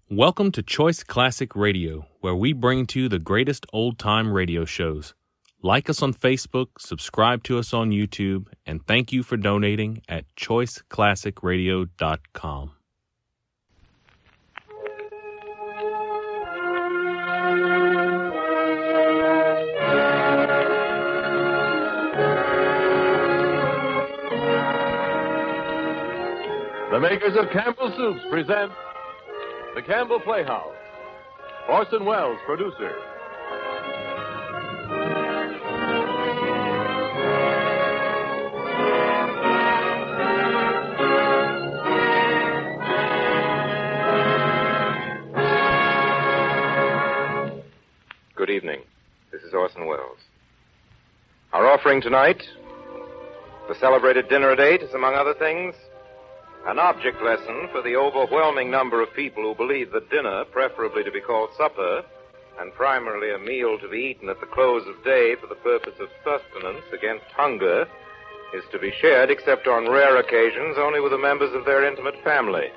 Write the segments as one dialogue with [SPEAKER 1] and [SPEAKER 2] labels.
[SPEAKER 1] Welcome to Choice Classic Radio, where we bring to you the greatest old-time radio shows. Like us on Facebook, subscribe to us on YouTube, and thank you for donating at choiceclassicradio.com.
[SPEAKER 2] The makers of Campbell Soups present the Campbell Playhouse. Orson Welles, producer.
[SPEAKER 3] Good evening. This is Orson Welles. Our offering tonight, the celebrated dinner at 8, is, among other things, an object lesson for the overwhelming number of people who believe that dinner, preferably to be called supper, and primarily a meal to be eaten at the close of day for the purpose of sustenance against hunger, is to be shared, except on rare occasions, only with the members of their intimate family.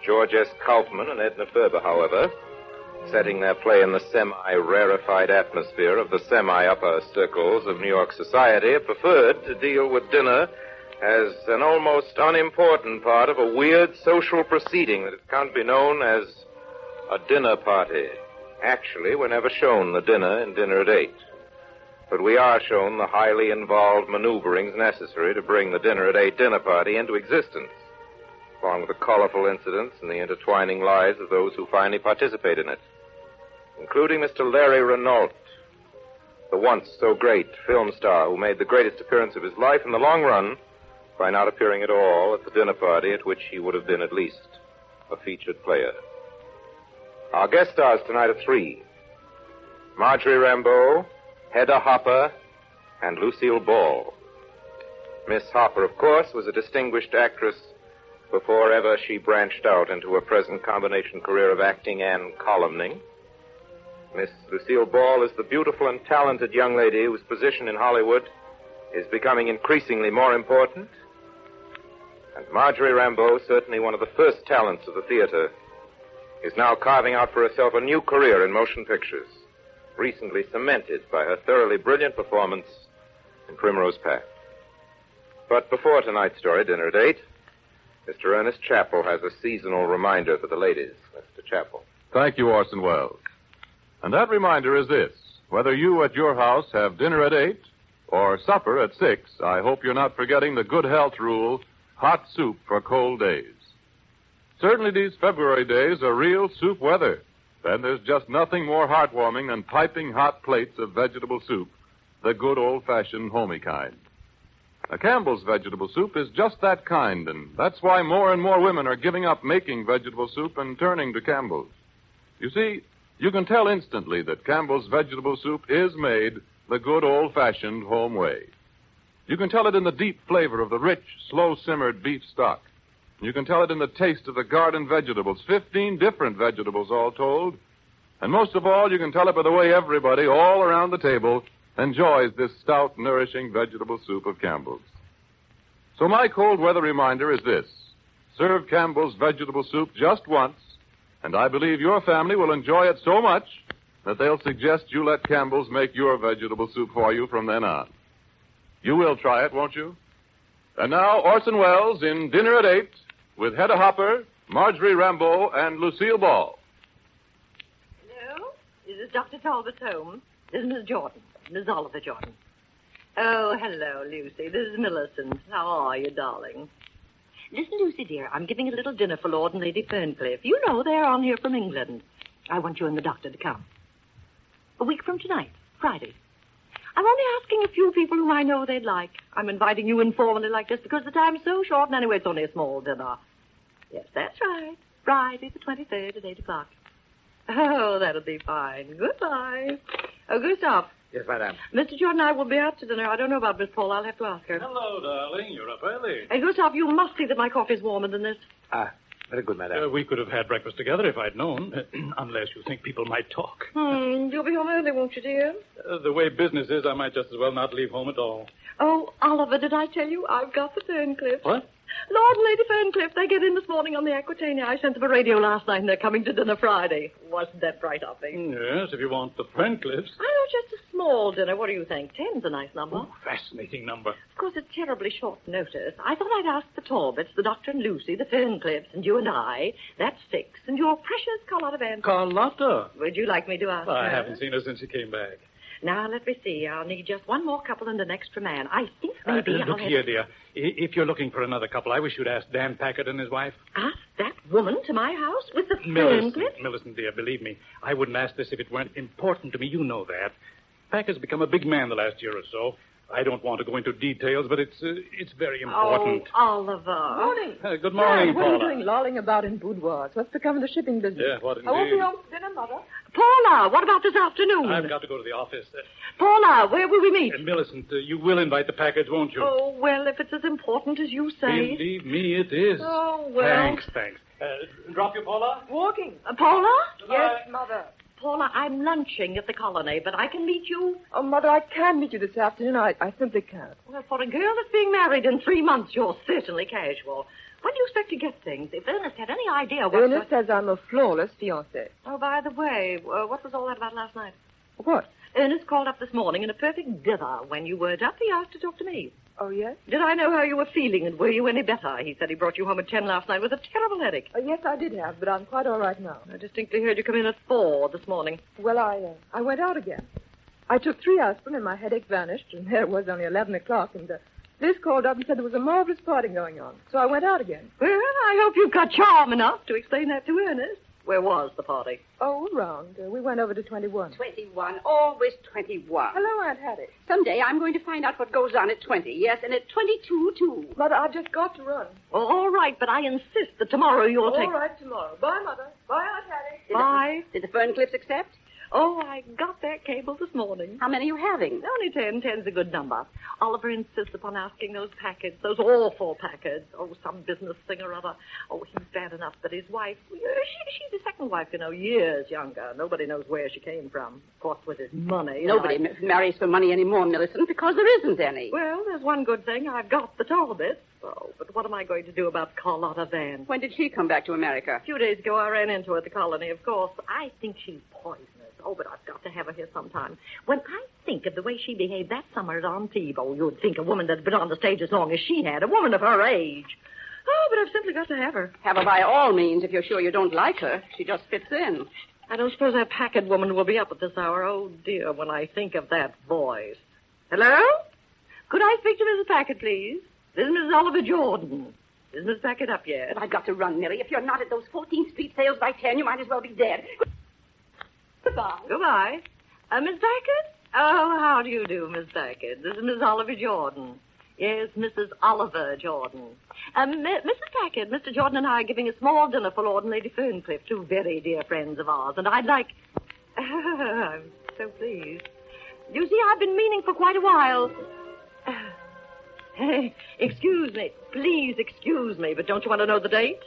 [SPEAKER 3] George S. Kaufman and Edna Ferber, however, setting their play in the semi-rarefied atmosphere of the semi-upper circles of New York society, have preferred to deal with dinner as an almost unimportant part of a weird social proceeding that has come to be known as a dinner party. Actually, we're never shown the dinner in Dinner at 8. But we are shown the highly involved maneuverings necessary to bring the Dinner at 8 dinner party into existence, along with the colorful incidents and the intertwining lives of those who finally participate in it, including Mr. Larry Renault, the once so great film star who made the greatest appearance of his life in the long run by not appearing at all at the dinner party at which he would have been at least a featured player. Our guest stars tonight are three: Marjorie Rambeau, Hedda Hopper, and Lucille Ball. Miss Hopper, of course, was a distinguished actress before ever she branched out into her present combination career of acting and columning. Miss Lucille Ball is the beautiful and talented young lady whose position in Hollywood is becoming increasingly more important. And Marjorie Rambeau, certainly one of the first talents of the theater, is now carving out for herself a new career in motion pictures, recently cemented by her thoroughly brilliant performance in Primrose Path. But before tonight's story, Dinner at 8, Mr. Ernest Chappell has a seasonal reminder for the ladies. Mr. Chappell.
[SPEAKER 2] Thank you, Orson Welles. And that reminder is this: whether you at your house have dinner at 8 or supper at 6, I hope you're not forgetting the good health rule: hot soup for cold days. Certainly these February days are real soup weather. Then there's just nothing more heartwarming than piping hot plates of vegetable soup, the good old-fashioned homey kind. Now, Campbell's vegetable soup is just that kind, and that's why more and more women are giving up making vegetable soup and turning to Campbell's. You see, you can tell instantly that Campbell's vegetable soup is made the good old-fashioned home way. You can tell it in the deep flavor of the rich, slow-simmered beef stock. You can tell it in the taste of the garden vegetables, 15 different vegetables all told. And most of all, you can tell it by the way everybody all around the table enjoys this stout, nourishing vegetable soup of Campbell's. So my cold weather reminder is this: serve Campbell's vegetable soup just once, and I believe your family will enjoy it so much that they'll suggest you let Campbell's make your vegetable soup for you from then on. You will try it, won't you? And now, Orson Welles in Dinner at 8 with Hedda Hopper, Marjorie Rambeau, and Lucille Ball.
[SPEAKER 4] Hello? Is this Dr. Talbot's home? This is Miss Jordan, Miss Oliver Jordan. Oh, hello, Lucy. This is Millicent. How are you, darling? Listen, Lucy, dear, I'm giving a little dinner for Lord and Lady Ferncliff. You know they're on here from England. I want you and the doctor to come. A week from tonight, Friday. I'm only asking a few people whom I know they'd like. I'm inviting you informally like this because the time's so short, and anyway, it's only a small dinner. Yes, that's right. Friday the 23rd at 8 o'clock. Oh, that'll be fine. Goodbye. Oh, Gustav.
[SPEAKER 5] Yes, madam.
[SPEAKER 4] Mr. Jordan and I will be out to dinner. I don't know about Miss Paul. I'll have to ask her.
[SPEAKER 5] Hello, darling. You're up early.
[SPEAKER 4] Hey, Gustav, you must see that my coffee's warmer than this.
[SPEAKER 5] Very good, madam. We could have had breakfast together if I'd known, unless you think people might talk.
[SPEAKER 4] You'll be home early, won't you, dear?
[SPEAKER 5] The way business is, I might just as well not leave home at all.
[SPEAKER 4] Oh, Oliver, did I tell you I've got the Ferncliff?
[SPEAKER 5] What?
[SPEAKER 4] Lord and Lady Ferncliff, they get in this morning on the Aquitania. I sent them a radio last night, and they're coming to dinner Friday. Wasn't that bright of me?
[SPEAKER 5] Yes, if you want the Ferncliffs.
[SPEAKER 4] I know, just a small dinner. What do you think? 10's a nice number.
[SPEAKER 5] Oh, fascinating number.
[SPEAKER 4] Of course, it's terribly short notice. I thought I'd ask the Talbots, the Doctor and Lucy, the Ferncliffs, and you and I. That's 6. And your precious Carlotta Van...
[SPEAKER 5] Carlotta?
[SPEAKER 4] Would you like me to ask
[SPEAKER 5] I
[SPEAKER 4] her?
[SPEAKER 5] haven't seen her since she came back.
[SPEAKER 4] Now, let me see. I'll need just one more couple and an extra man. I think maybe
[SPEAKER 5] Look here, dear. If you're looking for another couple, I wish you'd ask Dan Packard and his wife.
[SPEAKER 4] Ask that woman to my house with the Ferncliffs?
[SPEAKER 5] Millicent, dear, believe me, I wouldn't ask this if it weren't important to me. You know that. Packard's become a big man the last year or so. I don't want to go into details, but it's very important.
[SPEAKER 4] Oh, Oliver.
[SPEAKER 6] Morning.
[SPEAKER 5] Good morning,
[SPEAKER 6] What are you
[SPEAKER 5] Paula.
[SPEAKER 6] doing lolling about in boudoirs? What's become of the shipping business?
[SPEAKER 5] Yeah, what
[SPEAKER 6] I won't be
[SPEAKER 5] indeed.
[SPEAKER 6] home for dinner, Mother.
[SPEAKER 4] Paula, what about this afternoon?
[SPEAKER 5] I've got to go to the office.
[SPEAKER 4] Paula, where will we meet?
[SPEAKER 5] Millicent, you will invite the Packards, won't you?
[SPEAKER 4] Oh, well, if it's as important as you say.
[SPEAKER 5] Believe me, it is.
[SPEAKER 4] Oh, well.
[SPEAKER 5] Thanks. Drop you, Paula?
[SPEAKER 6] Walking.
[SPEAKER 4] Paula?
[SPEAKER 6] Yes, Mother.
[SPEAKER 4] Paula, I'm lunching at the colony, but I can meet you.
[SPEAKER 6] Oh, Mother, I can meet you this afternoon. I simply can't.
[SPEAKER 4] Well, for a girl that's being married in 3 months, you're certainly casual. When do you expect to get things? If Ernest had any idea what...
[SPEAKER 6] Ernest says I'm a flawless fiancé.
[SPEAKER 4] Oh, by the way, what was all that about last night?
[SPEAKER 6] What?
[SPEAKER 4] Ernest called up this morning in a perfect dither. When you weren't up, he asked to talk to me.
[SPEAKER 6] Oh, yes?
[SPEAKER 4] Did I know how you were feeling, and were you any better? He said he brought you home at 10 last night with a terrible headache.
[SPEAKER 6] Yes, I did have, but I'm quite all right now.
[SPEAKER 4] I distinctly heard you come in at 4 this morning.
[SPEAKER 6] Well, I went out again. I took 3 aspirin and my headache vanished, and there it was only 11 o'clock, and Liz called up and said there was a marvelous party going on. So I went out again.
[SPEAKER 4] Well, I hope you've got charm enough to explain that to Ernest. Where was the party?
[SPEAKER 6] Oh, around. We went over to 21.
[SPEAKER 7] 21. Always 21.
[SPEAKER 6] Hello, Aunt Hattie.
[SPEAKER 7] Someday I'm going to find out what goes on at 20. Yes, and at 22, too.
[SPEAKER 6] Mother, I've just got to run.
[SPEAKER 4] Oh, all right, but I insist that tomorrow you'll take...
[SPEAKER 6] All right, tomorrow. Bye, Mother. Bye, Aunt Hattie.
[SPEAKER 4] Bye.
[SPEAKER 7] Did the Ferncliffs accept?
[SPEAKER 4] Oh, I got that cable this morning.
[SPEAKER 7] How many are you having?
[SPEAKER 4] Only 10. 10's a good number. Oliver insists upon asking those Packards, those awful Packards. Oh, some business thing or other. Oh, he's bad enough, but his wife, she's his second wife, years younger. Nobody knows where she came from. Of course, with his money.
[SPEAKER 7] Nobody marries for money anymore, Millicent, because there isn't any.
[SPEAKER 4] Well, there's one good thing. I've got the Talbots. Oh, but what am I going to do about Carlotta Van?
[SPEAKER 7] When did she come back to America?
[SPEAKER 4] A few days ago, I ran into her at the colony, of course. I think she's poisonous. Oh, but I've got to have her here sometime. When I think of the way she behaved that summer at Antibes, you'd think a woman that's been on the stage as long as she had, a woman of her age. Oh, but I've simply got to have her.
[SPEAKER 7] Have her by all means if you're sure you don't like her. She just fits in.
[SPEAKER 4] I don't suppose that Packard woman will be up at this hour. Oh, dear, when I think of that voice. Hello? Could I speak to Mrs. Packard, please? This is Mrs. Oliver Jordan. Is Mrs. Packard up yet?
[SPEAKER 7] But I've got to run, Millie. If you're not at those 14th Street sales by 10, you might as well be dead. Goodbye.
[SPEAKER 4] Goodbye. Miss Packard? Oh, how do you do, Miss Packard? This is Miss Oliver Jordan. Yes, Mrs. Oliver Jordan. Mrs. Packard, Mr. Jordan and I are giving a small dinner for Lord and Lady Ferncliff, 2 very dear friends of ours, and I'd like... I'm so pleased. You see, I've been meaning for quite a while... Excuse me. Please excuse me, but don't you want to know the date?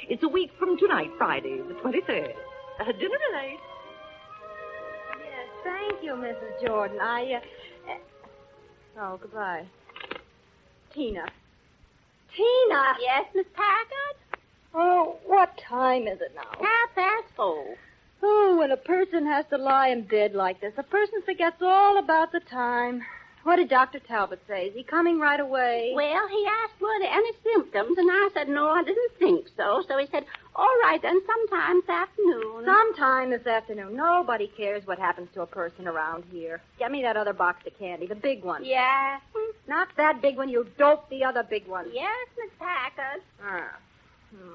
[SPEAKER 4] It's a week from tonight, Friday, the 23rd. Dinner at 8.
[SPEAKER 8] Yes, thank you, Mrs. Jordan. Oh, goodbye. Tina. Tina!
[SPEAKER 7] Yes, Miss Packard?
[SPEAKER 8] Oh, what time is it now?
[SPEAKER 7] 4:30.
[SPEAKER 8] Oh, when a person has to lie in bed like this, a person forgets all about the time. What did Dr. Talbot say? Is he coming right away?
[SPEAKER 7] Well, he asked were there any symptoms, and I said no, I didn't think so. So he said, all right, then, sometime this afternoon.
[SPEAKER 8] Sometime this afternoon. Nobody cares what happens to a person around here. Get me that other box of candy, the big one.
[SPEAKER 7] Yeah.
[SPEAKER 8] Not that big one, you dope, the other big one.
[SPEAKER 7] Yes, Miss Packard.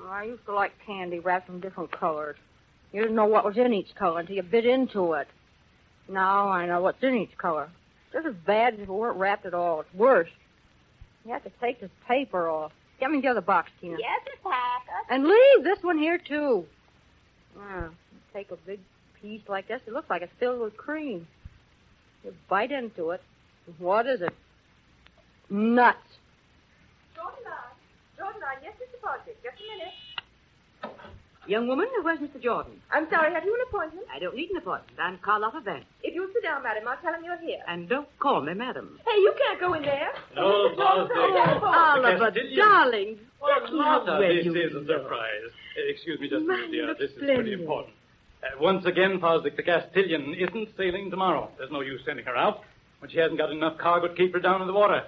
[SPEAKER 8] I used to like candy wrapped in different colors. You didn't know what was in each color until you bit into it. Now I know what's in each color. Just as bad as if it weren't wrapped at all. It's worse. You have to take this paper off. Get me the other box, Tina.
[SPEAKER 7] Yes, Miss Packard.
[SPEAKER 8] And leave this one here, too. Take a big piece like this. It looks like it's filled with cream. You bite into it. What is it? Nuts.
[SPEAKER 6] Jordan, yes, Mr. Podgett. Just a minute.
[SPEAKER 9] Young woman, where's Mr. Jordan?
[SPEAKER 6] I'm sorry, have you an appointment?
[SPEAKER 9] I don't need an appointment. I'm Carlotta Vance.
[SPEAKER 6] If you'll sit down, madam, I'll tell him you're here.
[SPEAKER 9] And don't call me madam.
[SPEAKER 6] Hey, you can't go in there.
[SPEAKER 5] No, Boss,
[SPEAKER 9] Oliver, darling.
[SPEAKER 5] Carlotta,
[SPEAKER 9] where
[SPEAKER 5] this
[SPEAKER 9] you
[SPEAKER 5] is a
[SPEAKER 9] go.
[SPEAKER 5] surprise. Excuse me just a
[SPEAKER 9] Man,
[SPEAKER 5] minute, dear.
[SPEAKER 9] looks
[SPEAKER 5] This is pretty
[SPEAKER 9] splendid.
[SPEAKER 5] important. Once again, Fosdick, the Castilian isn't sailing tomorrow. There's no use sending her out when she hasn't got enough cargo to keep her down in the water.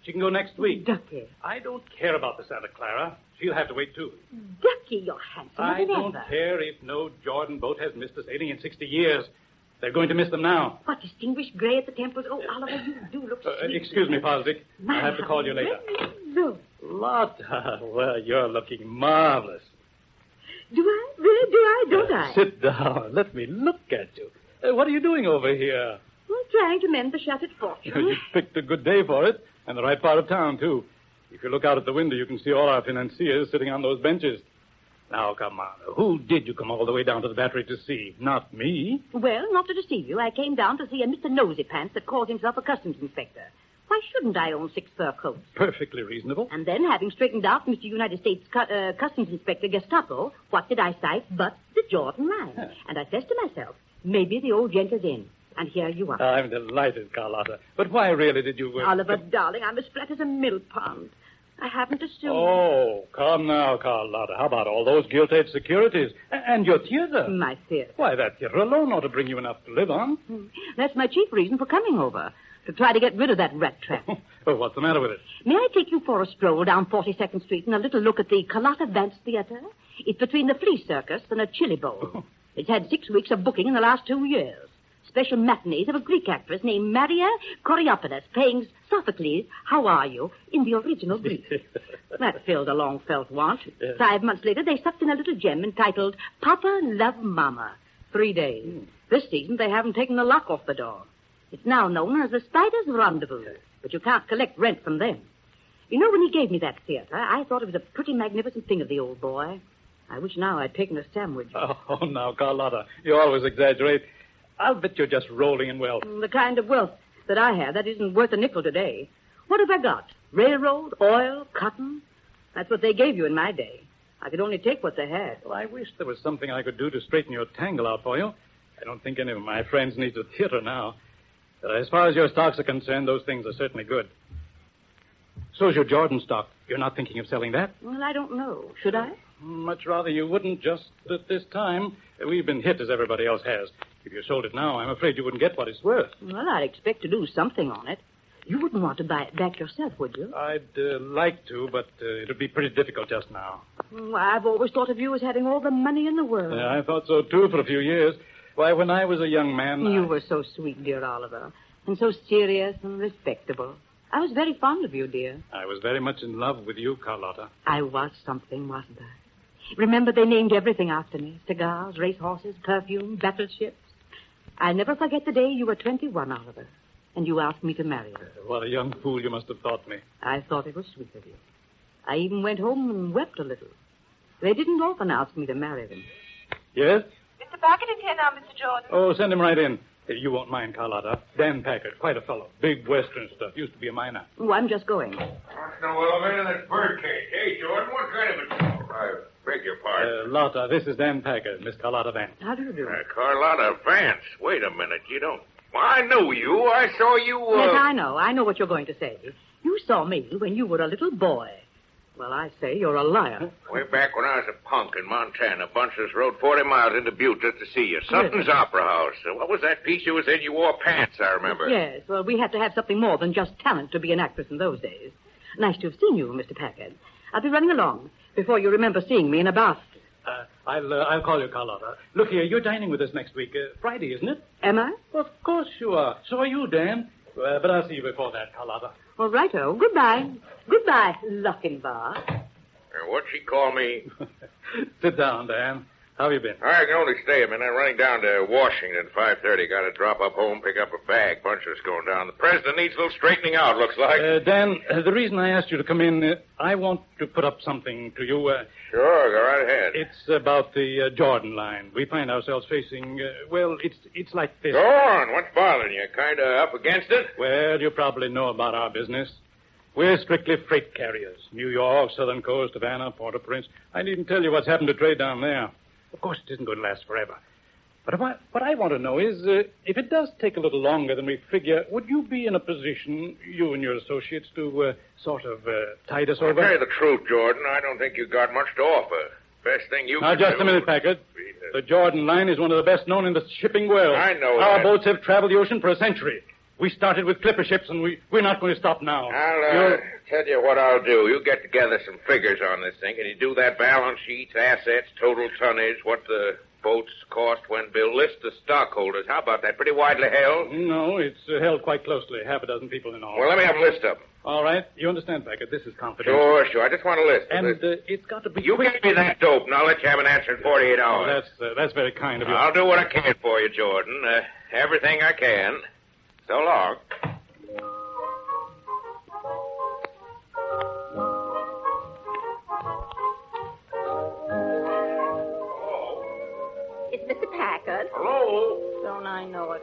[SPEAKER 5] She can go next week.
[SPEAKER 9] Ducky.
[SPEAKER 5] I don't care about the Santa Clara. She'll have to wait, too.
[SPEAKER 9] Ducky, you're handsomer
[SPEAKER 5] I
[SPEAKER 9] than
[SPEAKER 5] don't
[SPEAKER 9] ever.
[SPEAKER 5] care if no Jordan boat has missed a sailing in 60 years. They're going to miss them now.
[SPEAKER 9] What distinguished gray at the temples. Oh, Oliver, you do look sweet.
[SPEAKER 5] Excuse me, Fosdick.
[SPEAKER 9] My,
[SPEAKER 5] I'll have to call you later.
[SPEAKER 9] let me look.
[SPEAKER 5] Lotta, well, you're looking marvelous.
[SPEAKER 9] Do I? Really, do I? Don't I?
[SPEAKER 5] Sit down. Let me look at you. What are you doing over here?
[SPEAKER 9] I'm trying to mend the shattered fortune.
[SPEAKER 5] You picked a good day for it, and the right part of town, too. If you look out at the window, you can see all our financiers sitting on those benches. Now, come on. Who did you come all the way down to the battery to see? Not me.
[SPEAKER 9] Well, not to deceive you, I came down to see a Mr. Nosy Pants that calls himself a customs inspector. Why shouldn't I own 6 fur coats?
[SPEAKER 5] Perfectly reasonable.
[SPEAKER 9] And then, having straightened out Mr. United States Customs Inspector Gestapo, what did I sight but the Jordan line?
[SPEAKER 5] Huh.
[SPEAKER 9] And I says to myself, maybe the old gent is in. And here you are.
[SPEAKER 5] I'm delighted, Carlotta. But why really did you...
[SPEAKER 9] Oliver, darling, I'm as flat as a mill pond. I haven't assumed...
[SPEAKER 5] Oh, come now, Carlotta. How about all those gilt-edged securities? And your theater?
[SPEAKER 9] My theater.
[SPEAKER 5] Why, that theater alone ought to bring you enough to live on.
[SPEAKER 9] That's my chief reason for coming over. To try to get rid of that rat trap.
[SPEAKER 5] Well, what's the matter with it?
[SPEAKER 9] May I take you for a stroll down 42nd Street and a little look at the Carlotta Vance Theater? It's between the Flea Circus and a Chili Bowl. It's had 6 weeks of booking in the last 2 years. Special matinees of a Greek actress named Maria Coriopedes playing Sophocles, How Are You, in the original Greek. That filled a long felt want.
[SPEAKER 5] Yes.
[SPEAKER 9] 5 months later, they sucked in a little gem entitled Papa Love Mama. 3 days. This season, they haven't taken the lock off the door. It's now known as the Spider's Rendezvous, but you can't collect rent from them. You know, when he gave me that theater, I thought it was a pretty magnificent thing of the old boy. I wish now I'd taken a sandwich.
[SPEAKER 5] Oh, now, Carlotta, you always exaggerate. I'll bet you're just rolling in wealth.
[SPEAKER 9] The kind of wealth that I have, that isn't worth a nickel today. What have I got? Railroad, oil, cotton? That's what they gave you in my day. I could only take what they had.
[SPEAKER 5] Well, I wish there was something I could do to straighten your tangle out for you. I don't think any of my friends need a theater now. But as far as your stocks are concerned, those things are certainly good. So's your Jordan stock. You're not thinking of selling that?
[SPEAKER 9] Well, I don't know. Should I?
[SPEAKER 5] Much rather you wouldn't just at this time. We've been hit as everybody else has. If you sold it now, I'm afraid you wouldn't get what it's worth.
[SPEAKER 9] Well, I'd expect to do something on it. You wouldn't want to buy it back yourself, would you?
[SPEAKER 5] I'd like to, but it'd be pretty difficult just now.
[SPEAKER 9] Well, I've always thought of you as having all the money in the world.
[SPEAKER 5] Yeah, I thought so, too, for a few years. Why, when I was a young man...
[SPEAKER 9] You were so sweet, dear Oliver, and so serious and respectable. I was very fond of you, dear.
[SPEAKER 5] I was very much in love with you, Carlotta.
[SPEAKER 9] I was something, wasn't I? Remember, they named everything after me. Cigars, racehorses, perfume, battleships. I'll never forget the day you were 21, Oliver, and you asked me to marry you.
[SPEAKER 5] What a young fool you must have thought me.
[SPEAKER 9] I thought it was sweet of you. I even went home and wept a little. They didn't often ask me to marry them.
[SPEAKER 5] Yes?
[SPEAKER 6] Mr. Packard is here now, Mr. Jordan.
[SPEAKER 5] Oh, send him right in. You won't mind, Carlotta. Dan Packard, quite a fellow. Big Western stuff. Used to be a miner.
[SPEAKER 9] Oh, I'm just going.
[SPEAKER 10] What's no elevator? That's birdcage. Hey, Jordan, what kind of a... I beg your pardon.
[SPEAKER 5] Lotta, this is Dan Packard, Miss Carlotta Vance.
[SPEAKER 9] How do you do?
[SPEAKER 10] Carlotta Vance. Wait a minute. You don't... Well, I knew you. I saw you,
[SPEAKER 9] Yes, I know. I know what you're going to say. You saw me when you were a little boy. Well, I say you're a liar.
[SPEAKER 10] Way back when I was a punk in Montana, a bunch of us rode 40 miles into Butte just to see you. Something's Opera House. What was that piece you was in? You wore pants, I remember.
[SPEAKER 9] Yes, well, we had to have something more than just talent to be an actress in those days. Nice to have seen you, Mr. Packard. I'll be running along before you remember seeing me in a bath.
[SPEAKER 5] I'll call you, Carlotta. Look here, you're dining with us next week. Friday, isn't it?
[SPEAKER 9] Am I?
[SPEAKER 5] Of course you are. So are you, Dan. But I'll see you before that, Carlotta.
[SPEAKER 9] All righto. Goodbye. Goodbye, Lochinvar.
[SPEAKER 10] What'd she call me?
[SPEAKER 5] Sit down, Dan. How have you been?
[SPEAKER 10] I can only stay a minute. I'm running down to Washington at 5:30. Got to drop up home, pick up a bag. Bunch of us going down. The president needs a little straightening out, looks like.
[SPEAKER 5] Dan, the reason I asked you to come in, I want to put up something to you.
[SPEAKER 10] Sure, go right ahead.
[SPEAKER 5] It's about the Jordan line. We find ourselves facing, it's like this.
[SPEAKER 10] Go on. What's bothering you? Kind of up against it?
[SPEAKER 5] Well, you probably know about our business. We're strictly freight carriers. New York, Southern Coast, Havana, Port-au-Prince. I needn't tell you what's happened to trade down there. Of course, it isn't going to last forever. But what I want to know is, if it does take a little longer than we figure, would you be in a position, you and your associates, to tide us over?
[SPEAKER 10] I'll tell you the truth, Jordan. I don't think you got much to offer. Best thing you
[SPEAKER 5] Now,
[SPEAKER 10] can
[SPEAKER 5] just
[SPEAKER 10] do...
[SPEAKER 5] a minute, Packard. The Jordan line is one of the best known in the shipping world.
[SPEAKER 10] I know
[SPEAKER 5] Our
[SPEAKER 10] that.
[SPEAKER 5] boats have traveled the ocean for a century. We started with clipper ships, and we're not going to stop now.
[SPEAKER 10] I'll tell you what I'll do. You get together some figures on this thing. Can you do that? Balance sheets, assets, total tonnage, what the boats cost when built, list the stockholders. How about that? Pretty widely held?
[SPEAKER 5] No, it's held quite closely. Half a dozen people in all.
[SPEAKER 10] Well, let me have a list of them.
[SPEAKER 5] All right. You understand, Packard. This is confidential.
[SPEAKER 10] Sure. I just want a list.
[SPEAKER 5] And it's got to be...
[SPEAKER 10] You give me that dope, and I'll let you have an answer in 48 hours.
[SPEAKER 5] That's very kind of you.
[SPEAKER 10] I'll do what I can for you, Jordan. Everything I can. So long.
[SPEAKER 7] It's Mr. Packard.
[SPEAKER 10] Hello?
[SPEAKER 8] Don't I know it?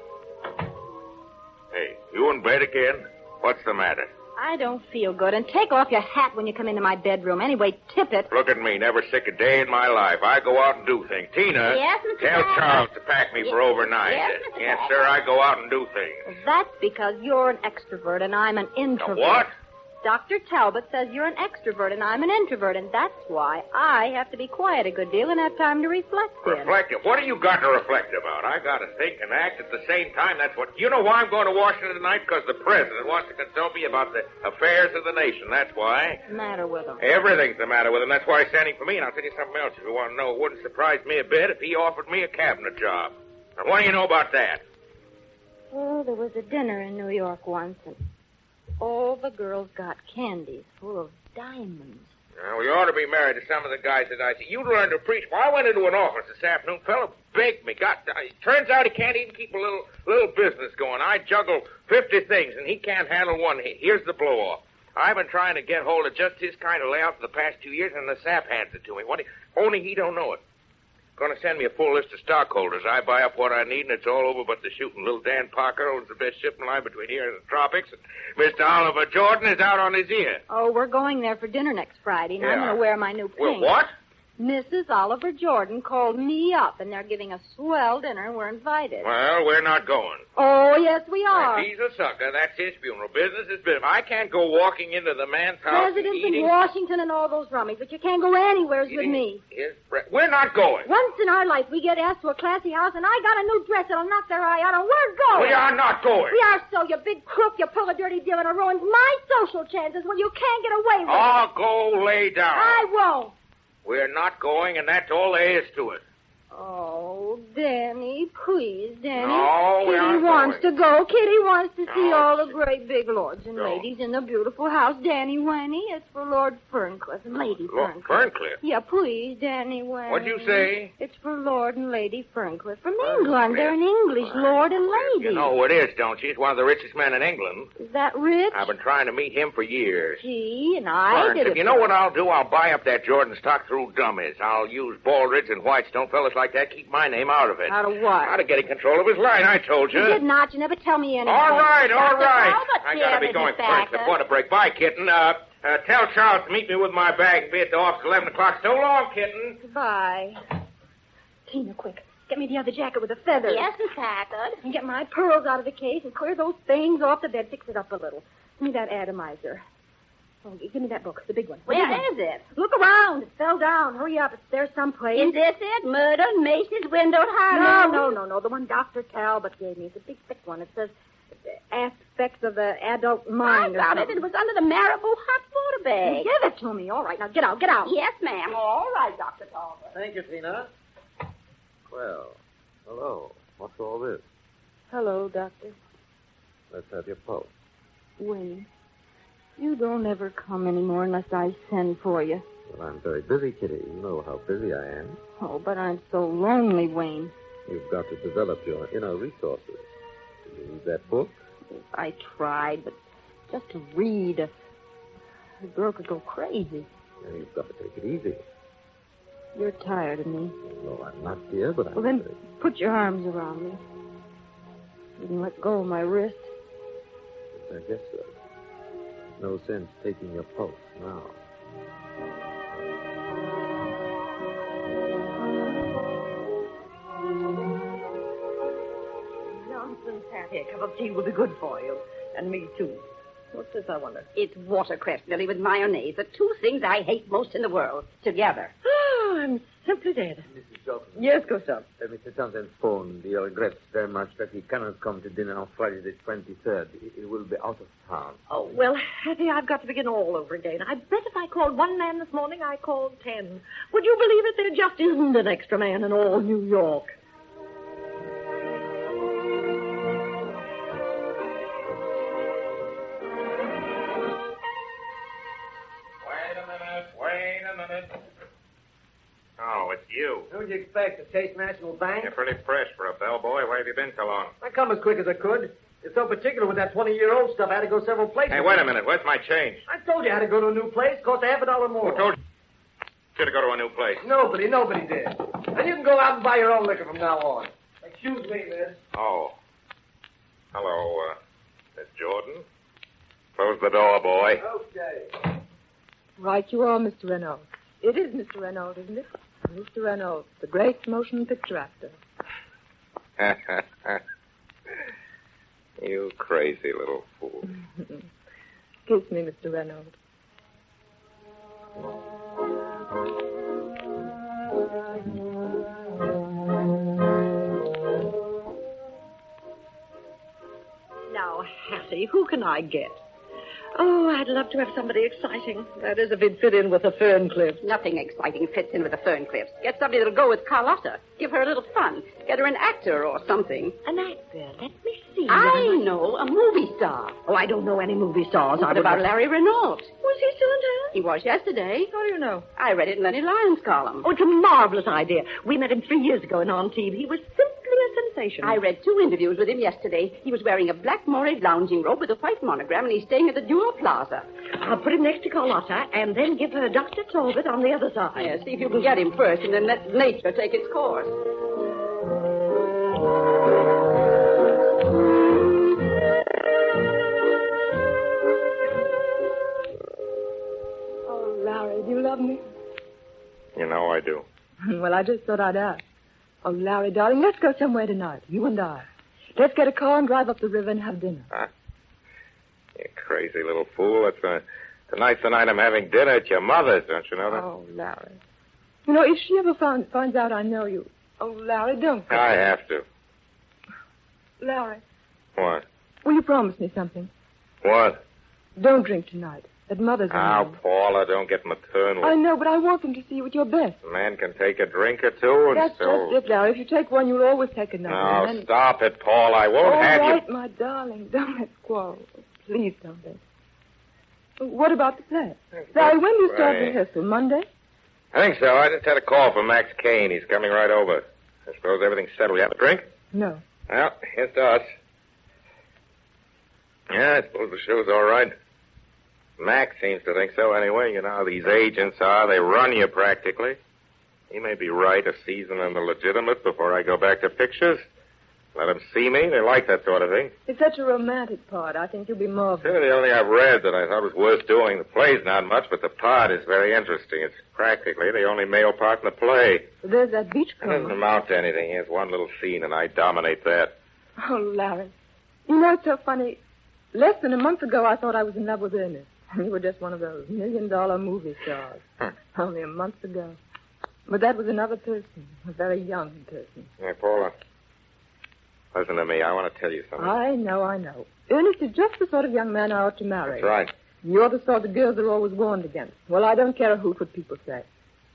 [SPEAKER 10] Hey, you in bed again? What's the matter?
[SPEAKER 8] I don't feel good. And take off your hat when you come into my bedroom. Anyway, tip it.
[SPEAKER 10] Look at me, never sick a day in my life. I go out and do things. Tina,
[SPEAKER 7] Yes, Mr.
[SPEAKER 10] tell
[SPEAKER 7] Packard.
[SPEAKER 10] Charles to pack me for overnight.
[SPEAKER 7] Yes, Mr.
[SPEAKER 10] Yes,
[SPEAKER 7] Packard.
[SPEAKER 10] sir, I go out and do things.
[SPEAKER 8] That's because you're an extrovert and I'm an introvert.
[SPEAKER 10] What?
[SPEAKER 8] Dr. Talbot says you're an extrovert and I'm an introvert, and that's why I have to be quiet a good deal and have time to reflect in.
[SPEAKER 10] Reflective? What do you got to reflect about? I got to think and act at the same time. That's what... You know why I'm going to Washington tonight? Because the president wants to consult me about the affairs of the nation. That's why.
[SPEAKER 8] What's the matter with him?
[SPEAKER 10] Everything's the matter with him. That's why he's sending for me. And I'll tell you something else if you want to know. It wouldn't surprise me a bit if he offered me a cabinet job. Now, what do you know about that?
[SPEAKER 8] Oh, there was a dinner in New York once, and all the girls got candies full of diamonds.
[SPEAKER 10] Well, you ought to be married to some of the guys that I see. You'd learn to preach. Well, I went into an office this afternoon. Fellow begged me. Turns out he can't even keep a little business going. I juggle 50 things, and he can't handle one. Here's the blow-off. I've been trying to get hold of just his kind of layout for the past 2 years, and the sap hands it to me. Only he don't know it. Going to send me a full list of stockholders. I buy up what I need, and it's all over but the shooting. Little Dan Parker owns the best shipping line between here and the tropics, and Mr. Oliver Jordan is out on his ear.
[SPEAKER 8] Oh, we're going there for dinner next Friday, and I'm going to wear my new pink.
[SPEAKER 10] Well, what?
[SPEAKER 8] Mrs. Oliver Jordan called me up, and they're giving a swell dinner, and we're invited.
[SPEAKER 10] Well, we're not going.
[SPEAKER 8] Oh, yes, we are.
[SPEAKER 10] If he's a sucker, that's his funeral. Business is business. I can't go walking into the man's house
[SPEAKER 8] Presidents
[SPEAKER 10] and eating...
[SPEAKER 8] in Washington and all those rummies, but you can't go anywheres with me.
[SPEAKER 10] We're not going.
[SPEAKER 8] Once in our life, we get asked to a classy house, and I got a new dress that'll knock their eye out, and we're going.
[SPEAKER 10] We are not going.
[SPEAKER 8] We are so, you big crook. You pull a dirty deal, and it ruins my social chances. Well, you can't get away with it.
[SPEAKER 10] Oh, go lay down.
[SPEAKER 8] I won't.
[SPEAKER 10] We're not going, and that's all there is to it.
[SPEAKER 8] Oh, Danny, please, Danny.
[SPEAKER 10] No, we
[SPEAKER 8] Kitty
[SPEAKER 10] aren't
[SPEAKER 8] wants
[SPEAKER 10] going.
[SPEAKER 8] to go. Kitty wants to see
[SPEAKER 10] No,
[SPEAKER 8] all the great big lords and
[SPEAKER 10] No.
[SPEAKER 8] ladies in the beautiful house. Danny Winnie, it's for Lord Ferncliff and Lady Ferncliff.
[SPEAKER 10] Ferncliff?
[SPEAKER 8] Yeah, please, Danny Winnie.
[SPEAKER 10] What'd you say?
[SPEAKER 8] It's for Lord and Lady Ferncliff from
[SPEAKER 10] Ferncliff.
[SPEAKER 8] England. They're an English lord and lady.
[SPEAKER 10] You know who it is, don't you? He's one of the richest men in England.
[SPEAKER 8] Is that rich?
[SPEAKER 10] I've been trying to meet him for years.
[SPEAKER 8] Gee, and I did
[SPEAKER 10] Ferncliff,
[SPEAKER 8] it.
[SPEAKER 10] you know what I'll do? I'll buy up that Jordan stock through dummies. I'll use Baldridge and Whitestone, fellas like that. Keep my name out of it.
[SPEAKER 8] Out of what?
[SPEAKER 10] Out of getting control of his line, I told you.
[SPEAKER 8] You did not. You never tell me anything.
[SPEAKER 10] All right.
[SPEAKER 7] Talbot,
[SPEAKER 10] I gotta
[SPEAKER 7] dear,
[SPEAKER 10] be going,
[SPEAKER 7] Mrs. Packard.
[SPEAKER 10] Ferncliff. What a break. Bye, kitten. Tell Charles to meet me with my bag and be at the office 11 o'clock. So long, kitten.
[SPEAKER 8] Goodbye. Tina, quick. Get me the other jacket with the feathers.
[SPEAKER 7] Yes, Miss Packard.
[SPEAKER 8] And get my pearls out of the case and clear those things off the bed. Fix it up a little. Give me that atomizer. Oh, give me that book, the big one.
[SPEAKER 7] Where is it?
[SPEAKER 8] Look around. It fell down. Hurry up. It's there someplace.
[SPEAKER 7] Is this it? Murder, Macy's windowed house.
[SPEAKER 8] No. The one Dr. Talbot gave me. It's a big, thick one. It says aspects of the adult mind.
[SPEAKER 7] I found it. It was under the Marabou hot water bag.
[SPEAKER 8] Give it to me. All right. Now, get out.
[SPEAKER 7] Yes, ma'am. All right, Dr. Talbot.
[SPEAKER 11] Thank you, Tina. Well, hello. What's all this?
[SPEAKER 8] Hello, Doctor.
[SPEAKER 11] Let's have your pulse.
[SPEAKER 8] Winnie, you don't ever come anymore unless I send for you.
[SPEAKER 11] Well, I'm very busy, Kitty. You know how busy I am.
[SPEAKER 8] Oh, but I'm so lonely, Wayne.
[SPEAKER 11] You've got to develop your inner resources. Do you read that book?
[SPEAKER 8] I tried, but just to read, a girl could go crazy.
[SPEAKER 11] And you've got to take it easy.
[SPEAKER 8] You're tired of me.
[SPEAKER 11] No, I'm not, dear, but I'm
[SPEAKER 8] Well, then
[SPEAKER 11] very...
[SPEAKER 8] put your arms around me. You can let go of my wrist.
[SPEAKER 11] I guess so. No sense taking your pulse now.
[SPEAKER 4] Nonsense, Hattie. A cup of tea will be good for you. And me, too. What's this, I wonder?
[SPEAKER 9] It's watercress, Billy, with mayonnaise. The two things I hate most in the world. Together.
[SPEAKER 4] Oh, I'm simply dead.
[SPEAKER 11] Mrs. Johnson.
[SPEAKER 4] Yes, Gustav.
[SPEAKER 11] Mr. Townsend phoned. He regrets very much that he cannot come to dinner on Friday the 23rd. He will be out of town.
[SPEAKER 4] Oh, well, Hattie, I've got to begin all over again. I bet if I called one man this morning, I called 10. Would you believe it? There just isn't an extra man in all New York.
[SPEAKER 3] Wait a minute. Oh, it's you.
[SPEAKER 12] Who'd you expect? The Chase National Bank?
[SPEAKER 3] You're pretty fresh for a bellboy. Where have you been so long?
[SPEAKER 12] I come as quick as I could. You're so particular with that 20-year-old stuff, I had to go several places.
[SPEAKER 3] Hey, wait a minute. Where's my change?
[SPEAKER 12] I told you I had to go to a new place. Cost $half more.
[SPEAKER 3] Who told you to go to a new place?
[SPEAKER 12] Nobody did. And you can go out and buy your own liquor from now on. Excuse me, miss.
[SPEAKER 3] Oh. Hello, Miss Jordan. Close the door, boy.
[SPEAKER 12] Okay.
[SPEAKER 6] Right you are, Mr. Reynolds. It is Mr. Reynolds, isn't it? Mr. Reynolds, the great motion picture actor.
[SPEAKER 3] You crazy little fool.
[SPEAKER 6] Kiss me, Mr. Reynolds.
[SPEAKER 4] Now, Hattie, who can I get? Oh, I'd love to have somebody exciting. That is, if it'd fit in with the Ferncliffs.
[SPEAKER 9] Nothing exciting fits in with the Ferncliffs. Get somebody that'll go with Carlotta. Give her a little fun. Get her an actor or something.
[SPEAKER 4] An actor? Let me see.
[SPEAKER 9] I know, a movie star.
[SPEAKER 4] Oh, I don't know any movie stars.
[SPEAKER 9] What about Larry Renault?
[SPEAKER 4] Was he still in town?
[SPEAKER 9] He was yesterday.
[SPEAKER 4] How do you know?
[SPEAKER 9] I read it in Lenny Lyons' column.
[SPEAKER 4] Oh, it's a marvelous idea. We met him 3 years ago in On TV. He was simply a sensation.
[SPEAKER 9] I read 2 interviews with him yesterday. He was wearing a black moiré lounging robe with a white monogram, and he's staying at the Duo Plaza.
[SPEAKER 4] I'll put him next to Carlotta and then give her Dr. Talbot on the other side.
[SPEAKER 9] Yeah, see if you can get him first, and then let nature take its course.
[SPEAKER 6] Oh, Larry, do you love me?
[SPEAKER 3] You know I do.
[SPEAKER 6] Well, I just thought I'd ask. Oh, Larry, darling, let's go somewhere tonight, you and I. Let's get a car and drive up the river and have dinner.
[SPEAKER 3] Huh? You crazy little fool. Tonight's the night I'm having dinner at your mother's, don't you know that?
[SPEAKER 6] Oh, Larry. You know, if she ever finds out I know you... Oh, Larry, don't go.
[SPEAKER 3] I have to.
[SPEAKER 6] Larry,
[SPEAKER 3] What?
[SPEAKER 6] will you promise me something?
[SPEAKER 3] What?
[SPEAKER 6] Don't drink tonight. At Mother's.
[SPEAKER 3] Now, Paula, don't get maternal.
[SPEAKER 6] I know, but I want them to see you at your best.
[SPEAKER 3] A man can take a drink or two and
[SPEAKER 6] That's
[SPEAKER 3] still...
[SPEAKER 6] just it, Larry. If you take one, you'll always take another.
[SPEAKER 3] No,
[SPEAKER 6] and then...
[SPEAKER 3] stop it, Paul. I won't
[SPEAKER 6] All
[SPEAKER 3] have
[SPEAKER 6] right,
[SPEAKER 3] you...
[SPEAKER 6] my darling. Don't let's quarrel. Please don't let's. What about the play? Larry, when do you start
[SPEAKER 3] Right.
[SPEAKER 6] rehearsal? Monday?
[SPEAKER 3] I think so. I just had a call from Max Kane. He's coming right over. I suppose everything's settled. You have a drink?
[SPEAKER 6] No.
[SPEAKER 3] Well, here's to us. Yeah, I suppose the show's all right. Max seems to think so anyway. You know how these agents are. They run you practically. He may be right, a season in the legitimate before I go back to pictures. Let them see me. They like that sort of thing.
[SPEAKER 6] It's such a romantic part. I think you'll be marvelous.
[SPEAKER 3] Really, the only thing I've read that I thought was worth doing. The play's not much, but the part is very interesting. It's practically the only male part in the play.
[SPEAKER 6] There's that beach
[SPEAKER 3] It doesn't
[SPEAKER 6] club.
[SPEAKER 3] amount to anything. Here's one little scene, and I dominate that.
[SPEAKER 6] Oh, Larry. You know, it's so funny. Less than a month ago, I thought I was in love with Ernest. And you were just one of those $1 million movie stars. Only a month ago. But that was another person. A very young person.
[SPEAKER 3] Hey, Paula. Listen to me. I want to tell you something.
[SPEAKER 6] I know. Ernest is just the sort of young man I ought to marry.
[SPEAKER 3] That's right.
[SPEAKER 6] You're the sort of girls are always warned against. Well, I don't care a hoot what people say.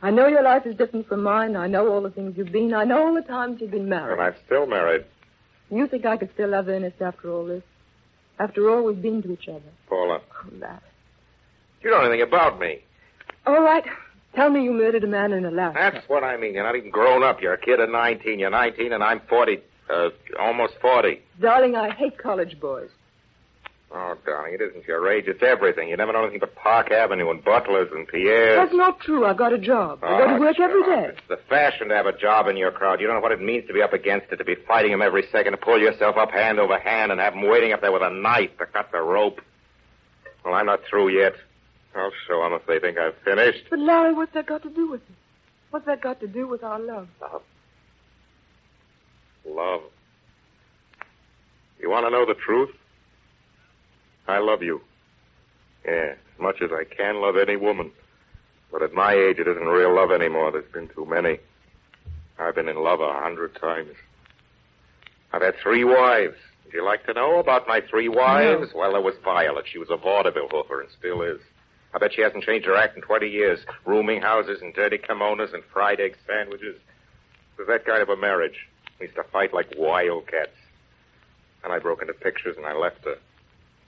[SPEAKER 6] I know your life is different from mine. I know all the things you've been. I know all the times you've been married.
[SPEAKER 3] And I'm still married.
[SPEAKER 6] You think I could still love Ernest after all this? After all we've been to each other?
[SPEAKER 3] Paula.
[SPEAKER 6] Oh, Larry.
[SPEAKER 3] You don't know anything about me.
[SPEAKER 6] All right. Tell me you murdered a man in Alaska.
[SPEAKER 3] That's what I mean. You're not even grown up. You're a kid of 19. You're 19, and I'm 40. Almost 40.
[SPEAKER 6] Darling, I hate college boys.
[SPEAKER 3] Oh, darling, it isn't your age. It's everything. You never know anything but Park Avenue and Butlers and Pierre's.
[SPEAKER 6] That's not true. I've got a job. I go to work every day.
[SPEAKER 3] It's the fashion to have a job in your crowd. You don't know what it means to be up against it, to be fighting him every second, to pull yourself up hand over hand and have him waiting up there with a knife to cut the rope. Well, I'm not through yet. I'll show them if they think I've finished.
[SPEAKER 6] But, Larry, what's that got to do with it? What's that got to do with our love?
[SPEAKER 3] Love. You want to know the truth? I love you. Yeah, as much as I can love any woman. But at my age, it isn't real love anymore. There's been too many. I've been in love 100 times. I've had 3 wives. Would you like to know about my 3 wives? No. Well, there was Violet. She was a vaudeville hooker and still is. I bet she hasn't changed her act in 20 years. Rooming houses and dirty kimonos and fried egg sandwiches. It was that kind of a marriage. We used to fight like wildcats. And I broke into pictures and I left her.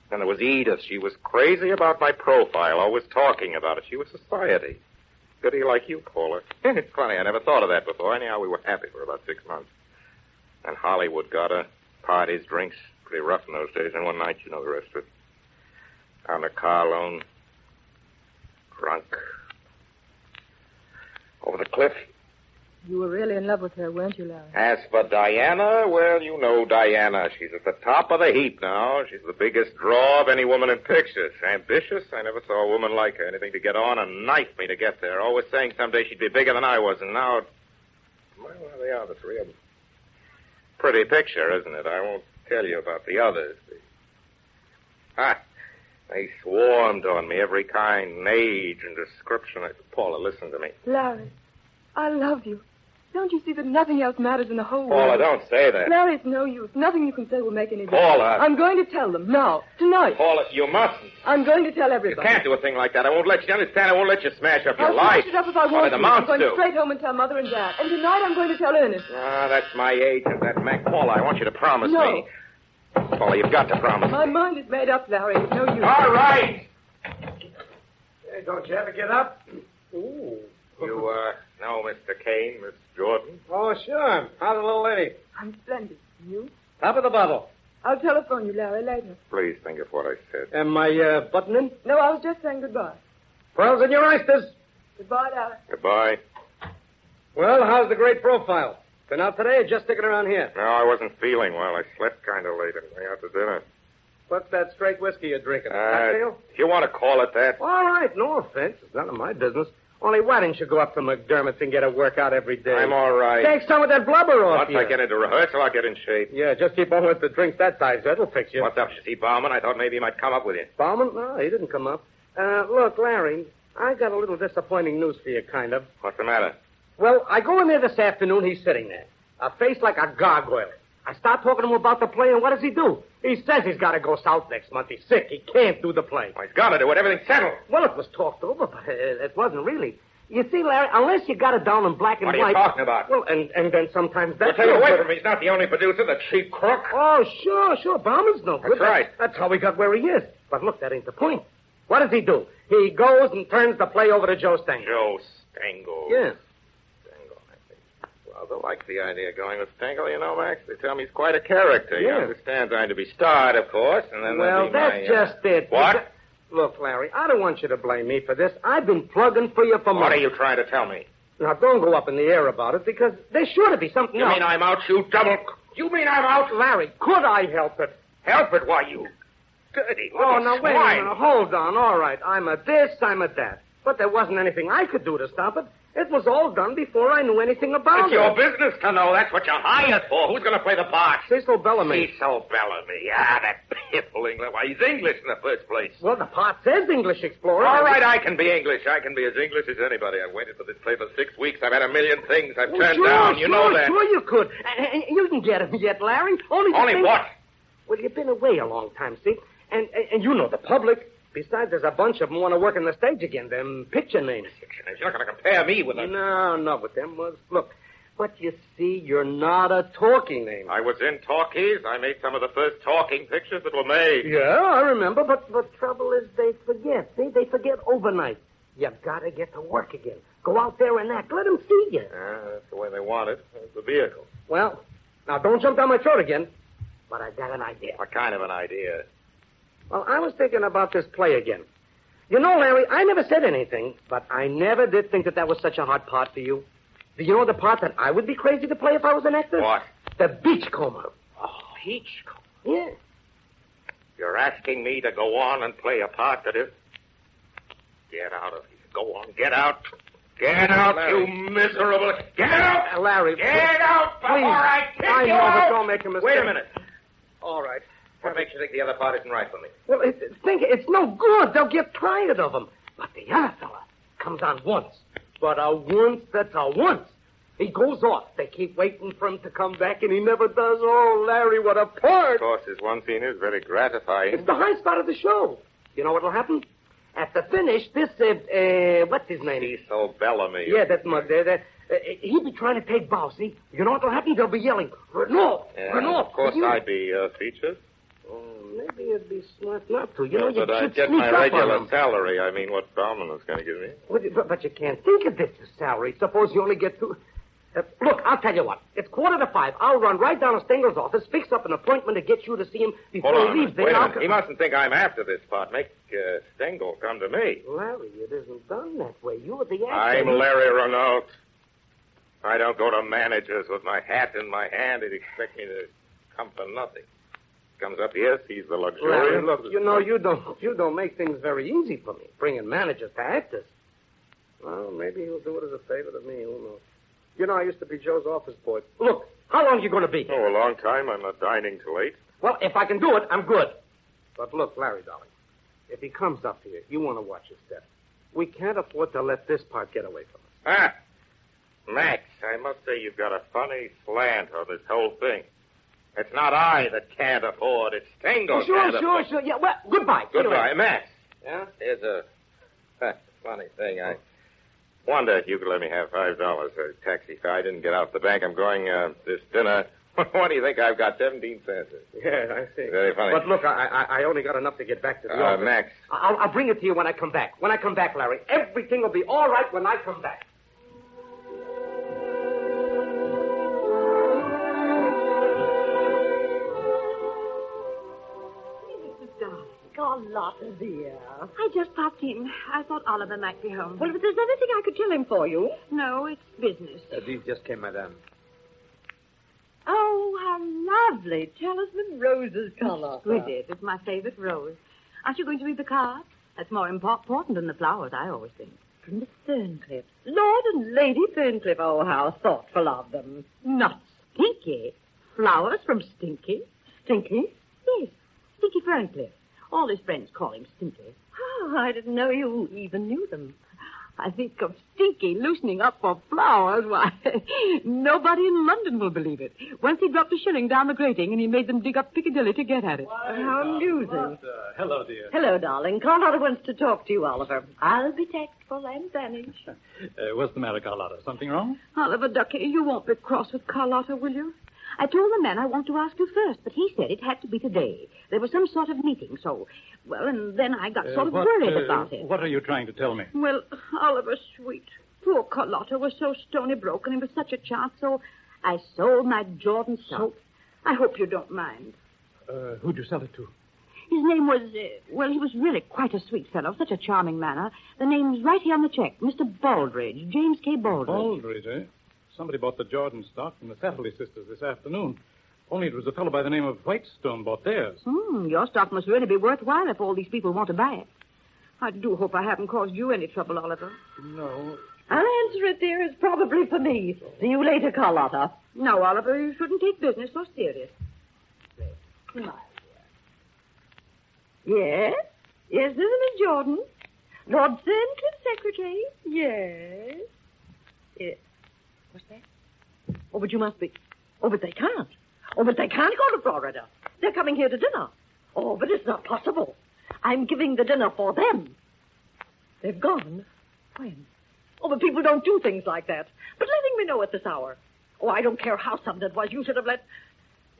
[SPEAKER 3] Then there was Edith. She was crazy about my profile, always talking about it. She was society. Goody like you, Paula. It's funny, I never thought of that before. Anyhow, we were happy for about 6 months. And Hollywood got her. Parties, drinks. Pretty rough in those days. And one night, you know the rest of it. On a car loan. Drunk. Over the cliff.
[SPEAKER 6] You were really in love with her, weren't you, Larry?
[SPEAKER 3] As for Diana, well, you know Diana. She's at the top of the heap now. She's the biggest draw of any woman in pictures. Ambitious. I never saw a woman like her. Anything to get on and knife me to get there. Always saying someday she'd be bigger than I was. And now, well, there they are, the 3 of them. Pretty picture, isn't it? I won't tell you about the others. They swarmed on me, every kind and age and description. Paula, listen to me.
[SPEAKER 6] Larry, I love you. Don't you see that nothing else matters in the whole world?
[SPEAKER 3] Paula, don't say that.
[SPEAKER 6] Larry, it's no use. Nothing you can say will make any difference.
[SPEAKER 3] Paula.
[SPEAKER 6] I'm going to tell them now, tonight.
[SPEAKER 3] Paula, you mustn't.
[SPEAKER 6] I'm going to tell
[SPEAKER 3] You
[SPEAKER 6] everybody.
[SPEAKER 3] can't do a thing like that. I won't let you understand. I won't let you smash up your
[SPEAKER 6] I'll
[SPEAKER 3] life.
[SPEAKER 6] smash it up if I want
[SPEAKER 3] What it
[SPEAKER 6] to.
[SPEAKER 3] amounts
[SPEAKER 6] I'm going
[SPEAKER 3] to.
[SPEAKER 6] straight home and tell Mother and Dad. And tonight I'm going to tell Ernest.
[SPEAKER 3] Ah, that's my agent, that Mac. Paula, I want you to promise
[SPEAKER 6] No.
[SPEAKER 3] me. Paula, you've got to promise
[SPEAKER 6] My
[SPEAKER 3] me.
[SPEAKER 6] mind is made up, Larry. It's no use.
[SPEAKER 3] All right.
[SPEAKER 12] Hey, don't you ever get up? Ooh.
[SPEAKER 3] You, know Mr. Kane, Miss Jordan?
[SPEAKER 12] Oh, sure. How's the little lady?
[SPEAKER 6] I'm splendid. You?
[SPEAKER 12] Top of the bottle.
[SPEAKER 6] I'll telephone you, Larry, later.
[SPEAKER 3] Please think of what I said.
[SPEAKER 12] Am I buttoning?
[SPEAKER 6] No, I was just saying goodbye.
[SPEAKER 12] Pearls in your oysters.
[SPEAKER 6] Goodbye, Larry.
[SPEAKER 3] Goodbye.
[SPEAKER 12] Well, how's the great profile? Been out today or just sticking around here?
[SPEAKER 3] No, I wasn't feeling well. I slept kind of late on the way out to dinner.
[SPEAKER 12] What's that straight whiskey you're drinking? Cocktail?
[SPEAKER 3] If you want to call it that.
[SPEAKER 12] All right, no offense. It's none of my business. Only why didn't you go up to McDermott's and get a workout every day?
[SPEAKER 3] I'm all right.
[SPEAKER 12] Take some of that blubber off
[SPEAKER 3] Once
[SPEAKER 12] you.
[SPEAKER 3] I get into rehearsal, I'll get in shape.
[SPEAKER 12] Yeah, just keep on with the drinks that size. That'll fix you.
[SPEAKER 3] What's up, you see, Bauman? I thought maybe he might come up with you.
[SPEAKER 12] Bauman? No, he didn't come up. Look, Larry, I got a little disappointing news for you, kind of.
[SPEAKER 3] What's the matter?
[SPEAKER 12] Well, I go in there this afternoon. He's sitting there. A face like a gargoyle. I start talking to him about the play, and what does he do? He says he's got to go south next month. He's sick. He can't do the play.
[SPEAKER 3] Well, he's got to do it. Everything's settled.
[SPEAKER 12] Well, it was talked over, but it wasn't really. You see, Larry, unless you got it down in black and
[SPEAKER 3] What are
[SPEAKER 12] white...
[SPEAKER 3] you talking about?
[SPEAKER 12] Well, and then sometimes
[SPEAKER 3] Well,
[SPEAKER 12] that's...
[SPEAKER 3] take it away from me. He's not the only producer, the cheap crook.
[SPEAKER 12] Oh, sure. Bauman's no good.
[SPEAKER 3] That's right.
[SPEAKER 12] That's how we got where he is. But look, that ain't the point. What does he do? He goes and turns the play over to Joe Stengel.
[SPEAKER 3] Joe Stengel.
[SPEAKER 12] Yeah.
[SPEAKER 3] Stengel, I think. Well, they like the idea of going with Stengel, you know, Max. They tell me he's quite a character.
[SPEAKER 12] Yeah.
[SPEAKER 3] He understands I'm to be starred, of course, and then
[SPEAKER 12] Well, that's just it.
[SPEAKER 3] What?
[SPEAKER 12] Look, Larry, I don't want you to blame me for this. I've been plugging for you for months.
[SPEAKER 3] What are you trying to tell me?
[SPEAKER 12] Now, don't go up in the air about it, because there's sure to be something
[SPEAKER 3] You
[SPEAKER 12] else.
[SPEAKER 3] mean I'm out, you double... You mean I'm out?
[SPEAKER 12] Larry, could I help it?
[SPEAKER 3] Help it? Why, you dirty little
[SPEAKER 12] Oh, now, wait a
[SPEAKER 3] swine.
[SPEAKER 12] minute. Hold on. All right. I'm a this, I'm a that. But there wasn't anything I could do to stop it. It was all done before I knew anything about
[SPEAKER 3] It's
[SPEAKER 12] it.
[SPEAKER 3] your business to know. That's what you're hired for. Who's going to play the part?
[SPEAKER 12] Cecil Bellamy.
[SPEAKER 3] Cecil Bellamy. Ah, that piffle English. Why, he's English in the first place.
[SPEAKER 12] Well, the part says English Explorer.
[SPEAKER 3] All right, I can be English. I can be as English as anybody. I've waited for this play for 6 weeks. I've had a million things I've turned down. You know that.
[SPEAKER 12] Sure you could. And you can get him yet, Larry. Only
[SPEAKER 3] what?
[SPEAKER 12] Well, you've been away a long time, see? And you know the public. Besides, there's a bunch of them want to work on the stage again. Them picture names.
[SPEAKER 3] You're not going to compare me with them.
[SPEAKER 12] No, not with them. Look, but you see, you're not a talking name.
[SPEAKER 3] I was in talkies. I made some of the first talking pictures that were made.
[SPEAKER 12] Yeah, I remember, but the trouble is they forget. See, they forget overnight. You gotta get to work again. Go out there and act. Let them see you.
[SPEAKER 3] That's the way they want it. It's the vehicle.
[SPEAKER 12] Well, now don't jump down my throat again. But I got an idea.
[SPEAKER 3] What kind of an idea?
[SPEAKER 12] Well, I was thinking about this play again. You know, Larry, I never said anything, but I never did think that was such a hard part for you. Do you know the part that I would be crazy to play if I was an actor?
[SPEAKER 3] What?
[SPEAKER 12] The beachcomber.
[SPEAKER 3] Oh, Beachcomber.
[SPEAKER 12] Yeah.
[SPEAKER 3] You're asking me to go on and play a part that is... Get out of here. Go on. Get out. Get out,
[SPEAKER 12] Larry.
[SPEAKER 3] you miserable... Get out!
[SPEAKER 12] Larry.
[SPEAKER 3] Get out before
[SPEAKER 12] Please.
[SPEAKER 3] I kick
[SPEAKER 12] I
[SPEAKER 3] you
[SPEAKER 12] know, but
[SPEAKER 3] out!
[SPEAKER 12] don't make a mistake.
[SPEAKER 3] Wait a minute.
[SPEAKER 12] All right.
[SPEAKER 3] What makes you think the other part isn't right for me?
[SPEAKER 12] Well, it's no good. They'll get tired of him. But the other fella comes on once. But a once that's a once. He goes off. They keep waiting for him to come back, and he never does. Oh, Larry, what a part.
[SPEAKER 3] Of course, his one scene is very gratifying.
[SPEAKER 12] It's the high spot of the show. You know what'll happen? At the finish, this, what's his name?
[SPEAKER 3] Cecil Bellamy.
[SPEAKER 12] Yeah, that mug there. He'll be trying to take bow, see? You know what'll happen? They'll be yelling, Renault!
[SPEAKER 3] Yeah,
[SPEAKER 12] Renault!
[SPEAKER 3] of course, I'd be featured.
[SPEAKER 12] Oh, maybe it'd be smart not to. You know, you
[SPEAKER 3] but I'd
[SPEAKER 12] should
[SPEAKER 3] get
[SPEAKER 12] sneak
[SPEAKER 3] my
[SPEAKER 12] up on
[SPEAKER 3] regular
[SPEAKER 12] him.
[SPEAKER 3] salary. I mean, what Bauman is going to give me.
[SPEAKER 12] But you can't think of this as salary. Suppose you only get two... look, I'll tell you what. It's 4:45. I'll run right down to Stengel's office, fix up an appointment to get you to see him before
[SPEAKER 3] Hold on
[SPEAKER 12] he
[SPEAKER 3] a
[SPEAKER 12] leaves.
[SPEAKER 3] minute. Wait a
[SPEAKER 12] I'll
[SPEAKER 3] minute. He mustn't think I'm after this part. Make Stengel come to me.
[SPEAKER 12] Larry, it isn't done that way. You're the actor.
[SPEAKER 3] I'm Larry Renault. I don't go to managers with my hat in my hand and expect me to come for nothing. Comes up here, sees the
[SPEAKER 12] Larry,
[SPEAKER 3] luxurious...
[SPEAKER 12] look, you know, you don't make things very easy for me, bringing managers to actors. Well, maybe he'll do it as a favor to me. Who knows? You know, I used to be Joe's office boy. Look, how long are you going to be here?
[SPEAKER 3] Oh, a long time. I'm not dining till 8.
[SPEAKER 12] Well, if I can do it, I'm good. But look, Larry, darling, if he comes up here, you want to watch his step. We can't afford to let this part get away from us.
[SPEAKER 3] Ah, Max, I must say you've got a funny slant on this whole thing. It's not I that can't afford. It's Stengel can't afford.
[SPEAKER 12] Sure. Yeah, well, goodbye.
[SPEAKER 3] Goodbye, Max. Yeah? Here's a funny thing. I wonder if you could let me have $5 for a taxi fare. I didn't get out the bank. I'm going this dinner. What do you think? I've got 17 cents.
[SPEAKER 12] Yeah, I see.
[SPEAKER 3] Very funny.
[SPEAKER 12] But look, I only got enough to get back to the office.
[SPEAKER 3] Max.
[SPEAKER 12] I'll bring it to you when I come back. When I come back, Larry. Everything will be all right when I come back.
[SPEAKER 4] Carlotta, dear.
[SPEAKER 9] I just popped in. I thought Oliver might be home.
[SPEAKER 4] Well, if there's anything I could tell him for you.
[SPEAKER 9] No, it's business.
[SPEAKER 11] These just came, madame.
[SPEAKER 4] Oh, how lovely. Talisman roses, Carlotta.
[SPEAKER 9] Exquisite. It's my favorite rose. Aren't you going to read the card? That's more important than the flowers, I always think.
[SPEAKER 4] From the Ferncliffs. Lord and Lady Ferncliff. Oh, how thoughtful of them.
[SPEAKER 9] Not Stinky. Flowers from Stinky?
[SPEAKER 4] Stinky?
[SPEAKER 9] Yes, Stinky Ferncliff. All his friends call him Stinky.
[SPEAKER 4] Oh, I didn't know you even knew them.
[SPEAKER 9] I think of Stinky loosening up for flowers. Why, nobody in London will believe it. Once he dropped a shilling down the grating and he made them dig up Piccadilly to get at it.
[SPEAKER 4] How amusing.
[SPEAKER 5] Hello, dear.
[SPEAKER 4] Hello, darling. Carlotta wants to talk to you, Oliver. I'll be tactful and vanish.
[SPEAKER 5] What's the matter, Carlotta? Something wrong?
[SPEAKER 9] Oliver, ducky, you won't be cross with Carlotta, will you? I told the man I want to ask you first, but he said it had to be today. There was some sort of meeting, so... Well, and then I got sort of worried about it.
[SPEAKER 5] What are you trying to tell me?
[SPEAKER 9] Well, Oliver, sweet. Poor Carlotta was so stony broken. It was such a chance, so I sold my Jordan stock. I hope you don't mind.
[SPEAKER 5] Who'd you sell it to?
[SPEAKER 9] His name was, well, he was really quite a sweet fellow, such a charming manner. The name's right here on the check, Mr. Baldridge, James K. Baldridge.
[SPEAKER 5] Baldridge, eh? Somebody bought the Jordan stock from the Satterley sisters this afternoon. Only it was a fellow by the name of Whitestone bought theirs.
[SPEAKER 9] Your stock must really be worthwhile if all these people want to buy it. I do hope I haven't caused you any trouble, Oliver.
[SPEAKER 5] No.
[SPEAKER 4] I'll answer it, dear. It's probably for me. See you later, Carlotta.
[SPEAKER 9] No, Oliver, you shouldn't take business so serious.
[SPEAKER 4] Come on, dear. Yes? Yes, this is Miss Jordan. Lord Ferncliff's secretary? Yes. Yes. What's that? Oh, but you must be... Oh, but they can't. Oh, but they can't go to Florida. They're coming here to dinner. Oh, but it's not possible. I'm giving the dinner for them. They've gone. When? Oh, but people don't do things like that. But letting me know at this hour. Oh, I don't care how sudden it was. You should have let...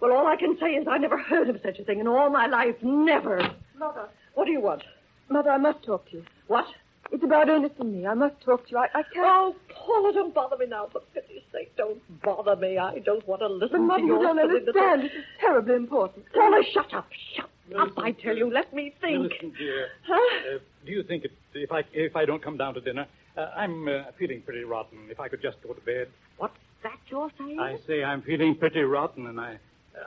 [SPEAKER 4] Well, all I can say is I never heard of such a thing in all my life. Never.
[SPEAKER 6] Mother.
[SPEAKER 4] What do you want?
[SPEAKER 6] Mother, I must talk to you.
[SPEAKER 4] What?
[SPEAKER 6] It's about Ernest and me. I must talk to you. I can't...
[SPEAKER 4] Oh, Paula, don't bother me now. For pity's sake, don't bother me. I don't want to
[SPEAKER 6] But
[SPEAKER 4] listen
[SPEAKER 6] Mother,
[SPEAKER 4] to
[SPEAKER 6] you
[SPEAKER 4] your
[SPEAKER 6] don't
[SPEAKER 4] silly
[SPEAKER 6] understand. This is terribly important.
[SPEAKER 4] Paula, shut up. Shut up, I tell you. Let me think.
[SPEAKER 5] Listen, dear.
[SPEAKER 4] Huh?
[SPEAKER 5] Do you think if I don't come down to dinner, I'm feeling pretty rotten. If I could just go to bed.
[SPEAKER 4] What's that you're saying?
[SPEAKER 5] I say I'm feeling pretty rotten, and I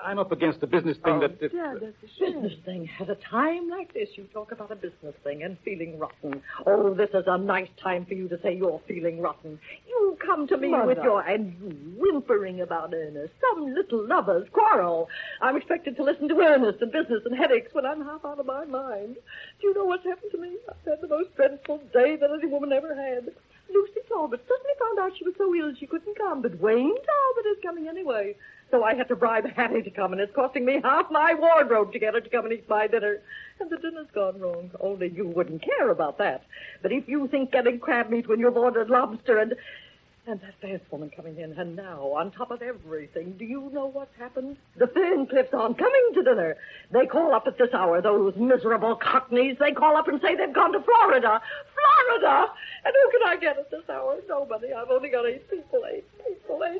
[SPEAKER 5] I'm up against a business thing that...
[SPEAKER 4] Dad, that's a business thing. At a time like this, you talk about a business thing and feeling rotten. Oh, this is a nice time for you to say you're feeling rotten. You come to me with your... and you whimpering about Ernest. Some little lovers' quarrel. I'm expected to listen to Ernest and business and headaches when I'm half out of my mind. Do you know what's happened to me? I've had the most dreadful day that any woman ever had. Lucy Talbot suddenly found out she was so ill she couldn't come, but Wayne Talbot is coming anyway. So I had to bribe Hattie to come, and it's costing me half my wardrobe to get her to come and eat my dinner. And the dinner's gone wrong. Only you wouldn't care about that. But if you think getting crab meat when you've ordered lobster and that fast woman coming in, and now, on top of everything, do you know what's happened? The Ferncliffs aren't coming to dinner. They call up at this hour, those miserable cockneys. They call up and say they've gone to Florida. Florida! And who can I get at this hour? Nobody. I've only got 8 people. 8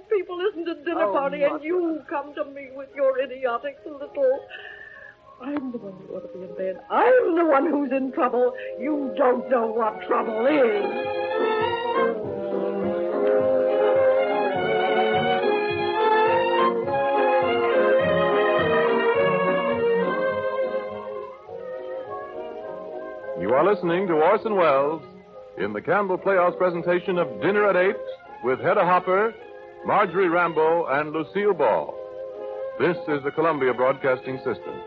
[SPEAKER 4] people isn't a dinner party, and you come to me with your idiotic little... I'm the one who ought to be in bed. I'm the one who's in trouble. You don't know what trouble is.
[SPEAKER 2] You are listening to Orson Welles in the Campbell Playhouse presentation of Dinner at 8 with Hedda Hopper, Marjorie Rambeau, and Lucille Ball. This is the Columbia Broadcasting System.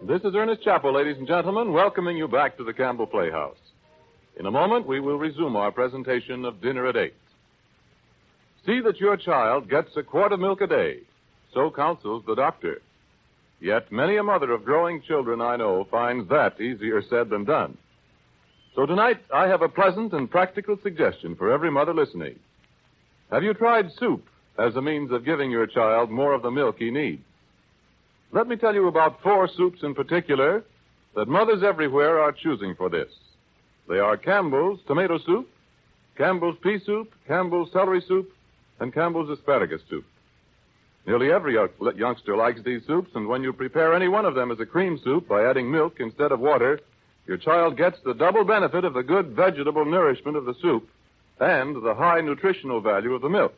[SPEAKER 2] This is Ernest Chappell, ladies and gentlemen, welcoming you back to the Campbell Playhouse. In a moment, we will resume our presentation of Dinner at 8. See that your child gets a quart of milk a day. So counsels the doctor. Yet many a mother of growing children I know finds that easier said than done. So tonight, I have a pleasant and practical suggestion for every mother listening. Have you tried soup as a means of giving your child more of the milk he needs? Let me tell you about 4 soups in particular that mothers everywhere are choosing for this. They are Campbell's tomato soup, Campbell's pea soup, Campbell's celery soup, and Campbell's asparagus soup. Nearly every youngster likes these soups, and when you prepare any one of them as a cream soup by adding milk instead of water, your child gets the double benefit of the good vegetable nourishment of the soup and the high nutritional value of the milk.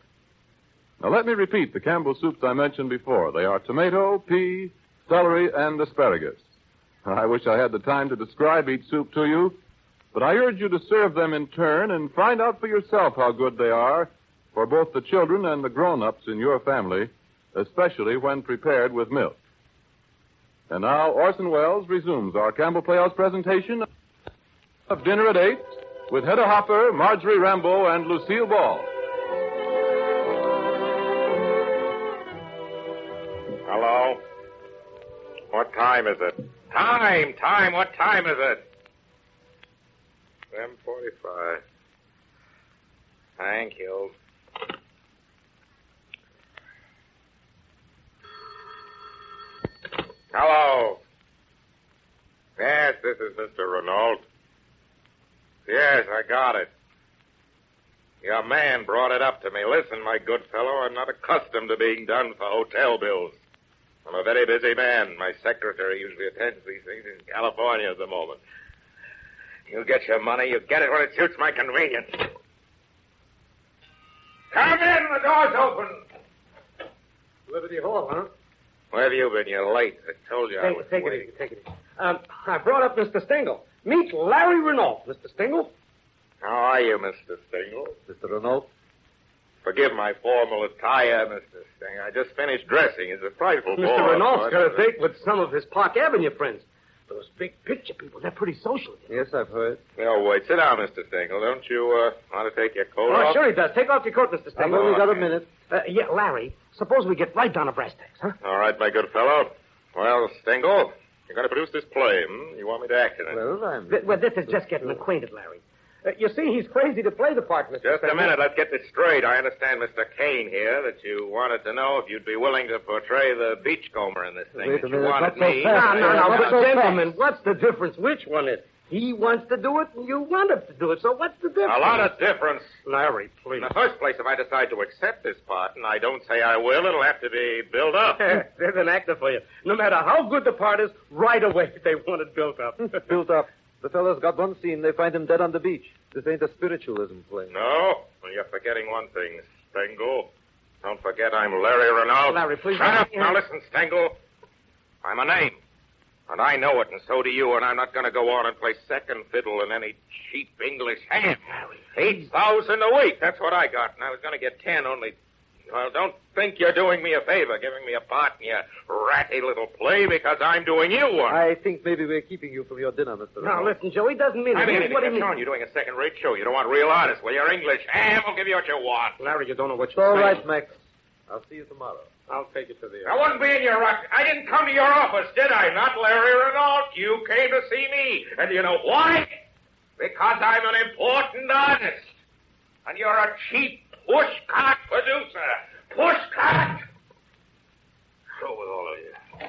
[SPEAKER 2] Now, let me repeat the Campbell soups I mentioned before. They are tomato, pea, celery, and asparagus. I wish I had the time to describe each soup to you, but I urge you to serve them in turn and find out for yourself how good they are for both the children and the grown-ups in your family, especially when prepared with milk. And now, Orson Welles resumes our Campbell Playhouse presentation of Dinner at 8 with Hedda Hopper, Marjorie Rambeau, and Lucille Ball.
[SPEAKER 3] Hello? What time is it? Time! What time is it? 7:45. Thank you. Hello? Yes, this is Mr. Renault. Yes, I got it. Your man brought it up to me. Listen, my good fellow, I'm not accustomed to being done for hotel bills. I'm a very busy man. My secretary usually attends these things in California at the moment. You get your money, you get it when it suits my convenience. Come in, the door's open.
[SPEAKER 12] Liberty Hall, huh?
[SPEAKER 3] Where have you been? You're late. I told you I was
[SPEAKER 12] Take
[SPEAKER 3] waiting.
[SPEAKER 12] it easy. I brought up Mr. Stingle. Meet Larry Renault, Mr. Stingle.
[SPEAKER 3] How are you, Mr. Stingle?
[SPEAKER 11] Mr. Renault?
[SPEAKER 3] Forgive my formal attire, Mr. Stingle. I just finished dressing. It's a frightful bore.
[SPEAKER 12] Mr. Renault's got a date with some of his Park Avenue friends. Those big picture people, they're pretty social.
[SPEAKER 11] Yes, I've heard.
[SPEAKER 3] No, wait. Sit down, Mr. Stingle. Don't you want to take your coat
[SPEAKER 12] Oh,
[SPEAKER 3] off?
[SPEAKER 12] sure he does. Take off your coat, Mr.
[SPEAKER 11] I've
[SPEAKER 12] Stingle.
[SPEAKER 11] only got a minute.
[SPEAKER 12] Yeah, Larry, suppose we get right down to brass tacks, huh?
[SPEAKER 3] All right, my good fellow. Well, Stingle, you're going to produce this play, hmm? You want me to act in it?
[SPEAKER 12] Well, this is just getting acquainted, Larry. You see, he's crazy to play the part, Mr.
[SPEAKER 3] Just
[SPEAKER 12] Stingle.
[SPEAKER 3] a minute. Let's get this straight. I understand, Mr. Kane here, that you wanted to know if you'd be willing to portray the beachcomber in this thing.
[SPEAKER 11] Wait a
[SPEAKER 3] that you
[SPEAKER 11] minute,
[SPEAKER 3] wanted
[SPEAKER 11] not so
[SPEAKER 3] me.
[SPEAKER 11] fast.
[SPEAKER 12] No,
[SPEAKER 11] What's
[SPEAKER 12] but
[SPEAKER 11] so
[SPEAKER 12] gentlemen, what's the difference? Which one is? He wants to do it, and you want him to do it. So what's the difference?
[SPEAKER 3] A lot of difference.
[SPEAKER 12] Larry, please.
[SPEAKER 3] In the first place, if I decide to accept this part, and I don't say I will, it'll have to be built up.
[SPEAKER 12] There's an actor for you. No matter how good the part is, right away they want it built up.
[SPEAKER 11] Built up. The fellas got one scene. They find him dead on the beach. This ain't a spiritualism play.
[SPEAKER 3] No? Well, you're forgetting one thing, Stengel. Don't forget I'm Larry Renault.
[SPEAKER 12] Larry, please.
[SPEAKER 3] Shut up. Now listen, Stengel. I'm a name. And I know it, and so do you, and I'm not going to go on and play second fiddle in any cheap English hand. 8,000 a week, that's what I got, and I was going to get 10 only. Well, don't think you're doing me a favor, giving me a part in your ratty little play, because I'm doing you one.
[SPEAKER 11] I think maybe we're keeping you from your dinner, Mr.
[SPEAKER 12] Now, listen, Joe, he doesn't mean it.
[SPEAKER 3] I mean,
[SPEAKER 12] What do you mean?
[SPEAKER 3] You're doing a second-rate show. You don't want real artists. Well, you're English. And we'll give you what you want.
[SPEAKER 12] Larry, you don't know what
[SPEAKER 11] It's
[SPEAKER 12] you're
[SPEAKER 11] all
[SPEAKER 12] saying.
[SPEAKER 11] right, Max. I'll see you tomorrow.
[SPEAKER 12] I'll take you to the...
[SPEAKER 3] I wouldn't be in your rush. I didn't come to your office, did I? Not Larry Renault. You came to see me. And you know why? Because I'm an important artist. And you're a cheap pushcart producer. Pushcart! So with all of you.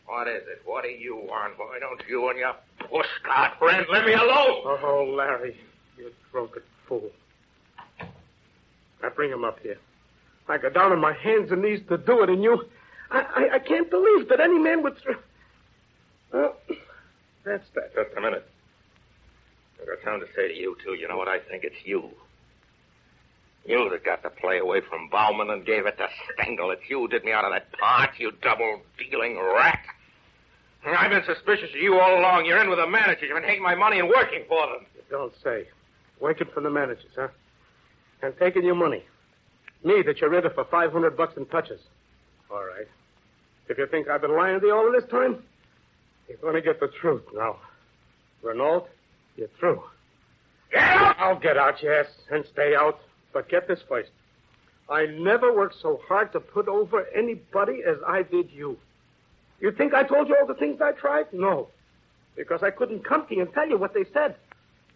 [SPEAKER 3] What is it? What do you want? Why don't you and your pushcart friend leave me alone?
[SPEAKER 12] Oh, Larry, you drunken fool. Now, bring him up here. I got down on my hands and knees to do it, and you... I can't believe that any man would... Well, that's that.
[SPEAKER 3] Just a minute. I've got something to say to you, too. You know what I think? It's you. You that got the play away from Bauman and gave it to Stengel. It's you did me out of that part, you double-dealing rat. I've been suspicious of you all along. You're in with the managers. You've been taking my money and working for them.
[SPEAKER 12] You don't say. Working for the managers, huh? And taking your money. Me, that you're ready for $500 in touches. All right. If you think I've been lying to you all this time, you're going to get the truth now. Renault, you're through.
[SPEAKER 3] Get out!
[SPEAKER 12] I'll get out, yes, and stay out. But get this first. I never worked so hard to put over anybody as I did you. You think I told you all the things I tried? No. Because I couldn't come to you and tell you what they said.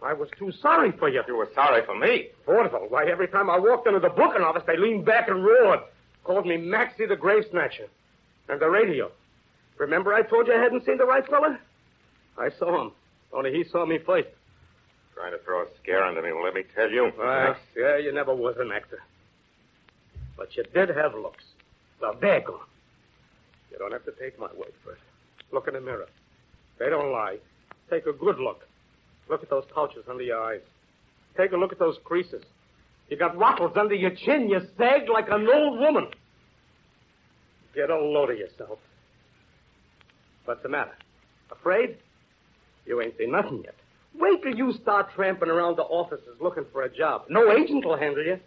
[SPEAKER 12] I was too sorry for you.
[SPEAKER 3] You were sorry for me.
[SPEAKER 12] Vaudeville. Why, every time I walked into the booking office, they leaned back and roared. Called me Maxie the Grave Snatcher. And the radio. Remember I told you I hadn't seen the right fella? I saw him. Only he saw me first.
[SPEAKER 3] Trying to throw a scare into me. Well, let me tell you.
[SPEAKER 12] Yeah, you never was an actor. But you did have looks. Now, they're gone. You don't have to take my word for it. Look in the mirror. They don't lie. Take a good look. Look at those pouches under your eyes. Take a look at those creases. You got wattles under your chin. You sagged like an old woman. Get a load of yourself. What's the matter? Afraid? You ain't seen nothing yet. Wait till you start tramping around the offices looking for a job. No agent will handle you.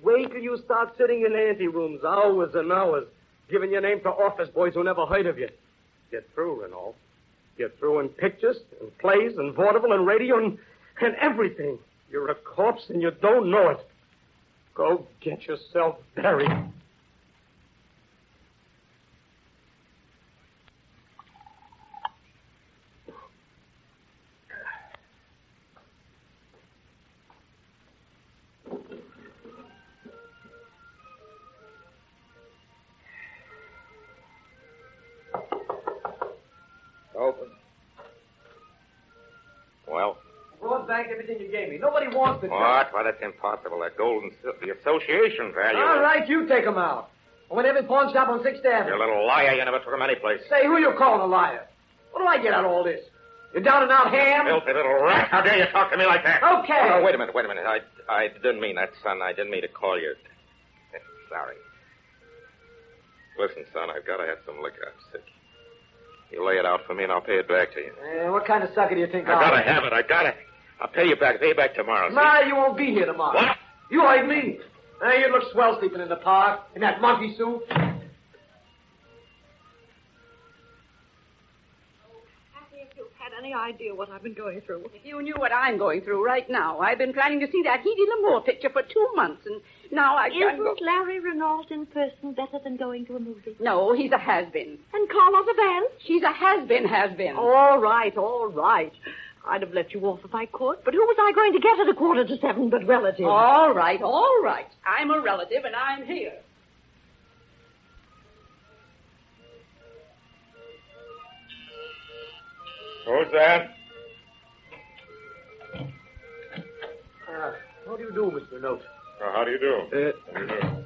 [SPEAKER 12] Wait till you start sitting in anterooms hours and hours, giving your name to office boys who never heard of you. Get through, Renault. Get through in pictures and plays and vaudeville and radio and everything. You're a corpse and you don't know it. Go get yourself buried.
[SPEAKER 3] Open. Well?
[SPEAKER 11] Brought back everything you gave me. Nobody wants the
[SPEAKER 3] What? Why, that's impossible. That gold and silver, the association value.
[SPEAKER 11] All right, you take them out. I went every pawn shop on 6th Avenue.
[SPEAKER 3] You little liar. You never took them anyplace.
[SPEAKER 11] Say, who you calling a liar? What do I get out of all this? You down and out ham?
[SPEAKER 3] Filthy little rat. How dare you talk to me like that?
[SPEAKER 11] Okay.
[SPEAKER 3] Oh, no, wait a minute. I didn't mean that, son. I didn't mean to call you. Sorry. Listen, son, I've got to have some liquor. I'm sick. You lay it out for me, and I'll pay it back to you.
[SPEAKER 11] What kind of sucker do you think
[SPEAKER 3] I've got to have it. I'll pay you back. Pay you back tomorrow.
[SPEAKER 11] Nah, you won't be here tomorrow.
[SPEAKER 3] What?
[SPEAKER 11] You heard me. Hey, you look swell sleeping in the park in that monkey suit.
[SPEAKER 4] If you've had any idea what I've been going through.
[SPEAKER 7] If you knew what I'm going through right now, I've been planning to see that Edie L'Amour picture for 2 months, and now I can't go.
[SPEAKER 4] Isn't Larry Renault in person better than going to a movie?
[SPEAKER 7] No, he's a has-been.
[SPEAKER 4] And Carla the band?
[SPEAKER 7] She's a has-been.
[SPEAKER 4] All right. I'd have let you off if I could, but who was I going to get at 6:45 but relatives?
[SPEAKER 7] All right. I'm a relative, and I'm here.
[SPEAKER 3] Who's that?
[SPEAKER 11] How do you do, Mr. Renault?
[SPEAKER 3] How do you do?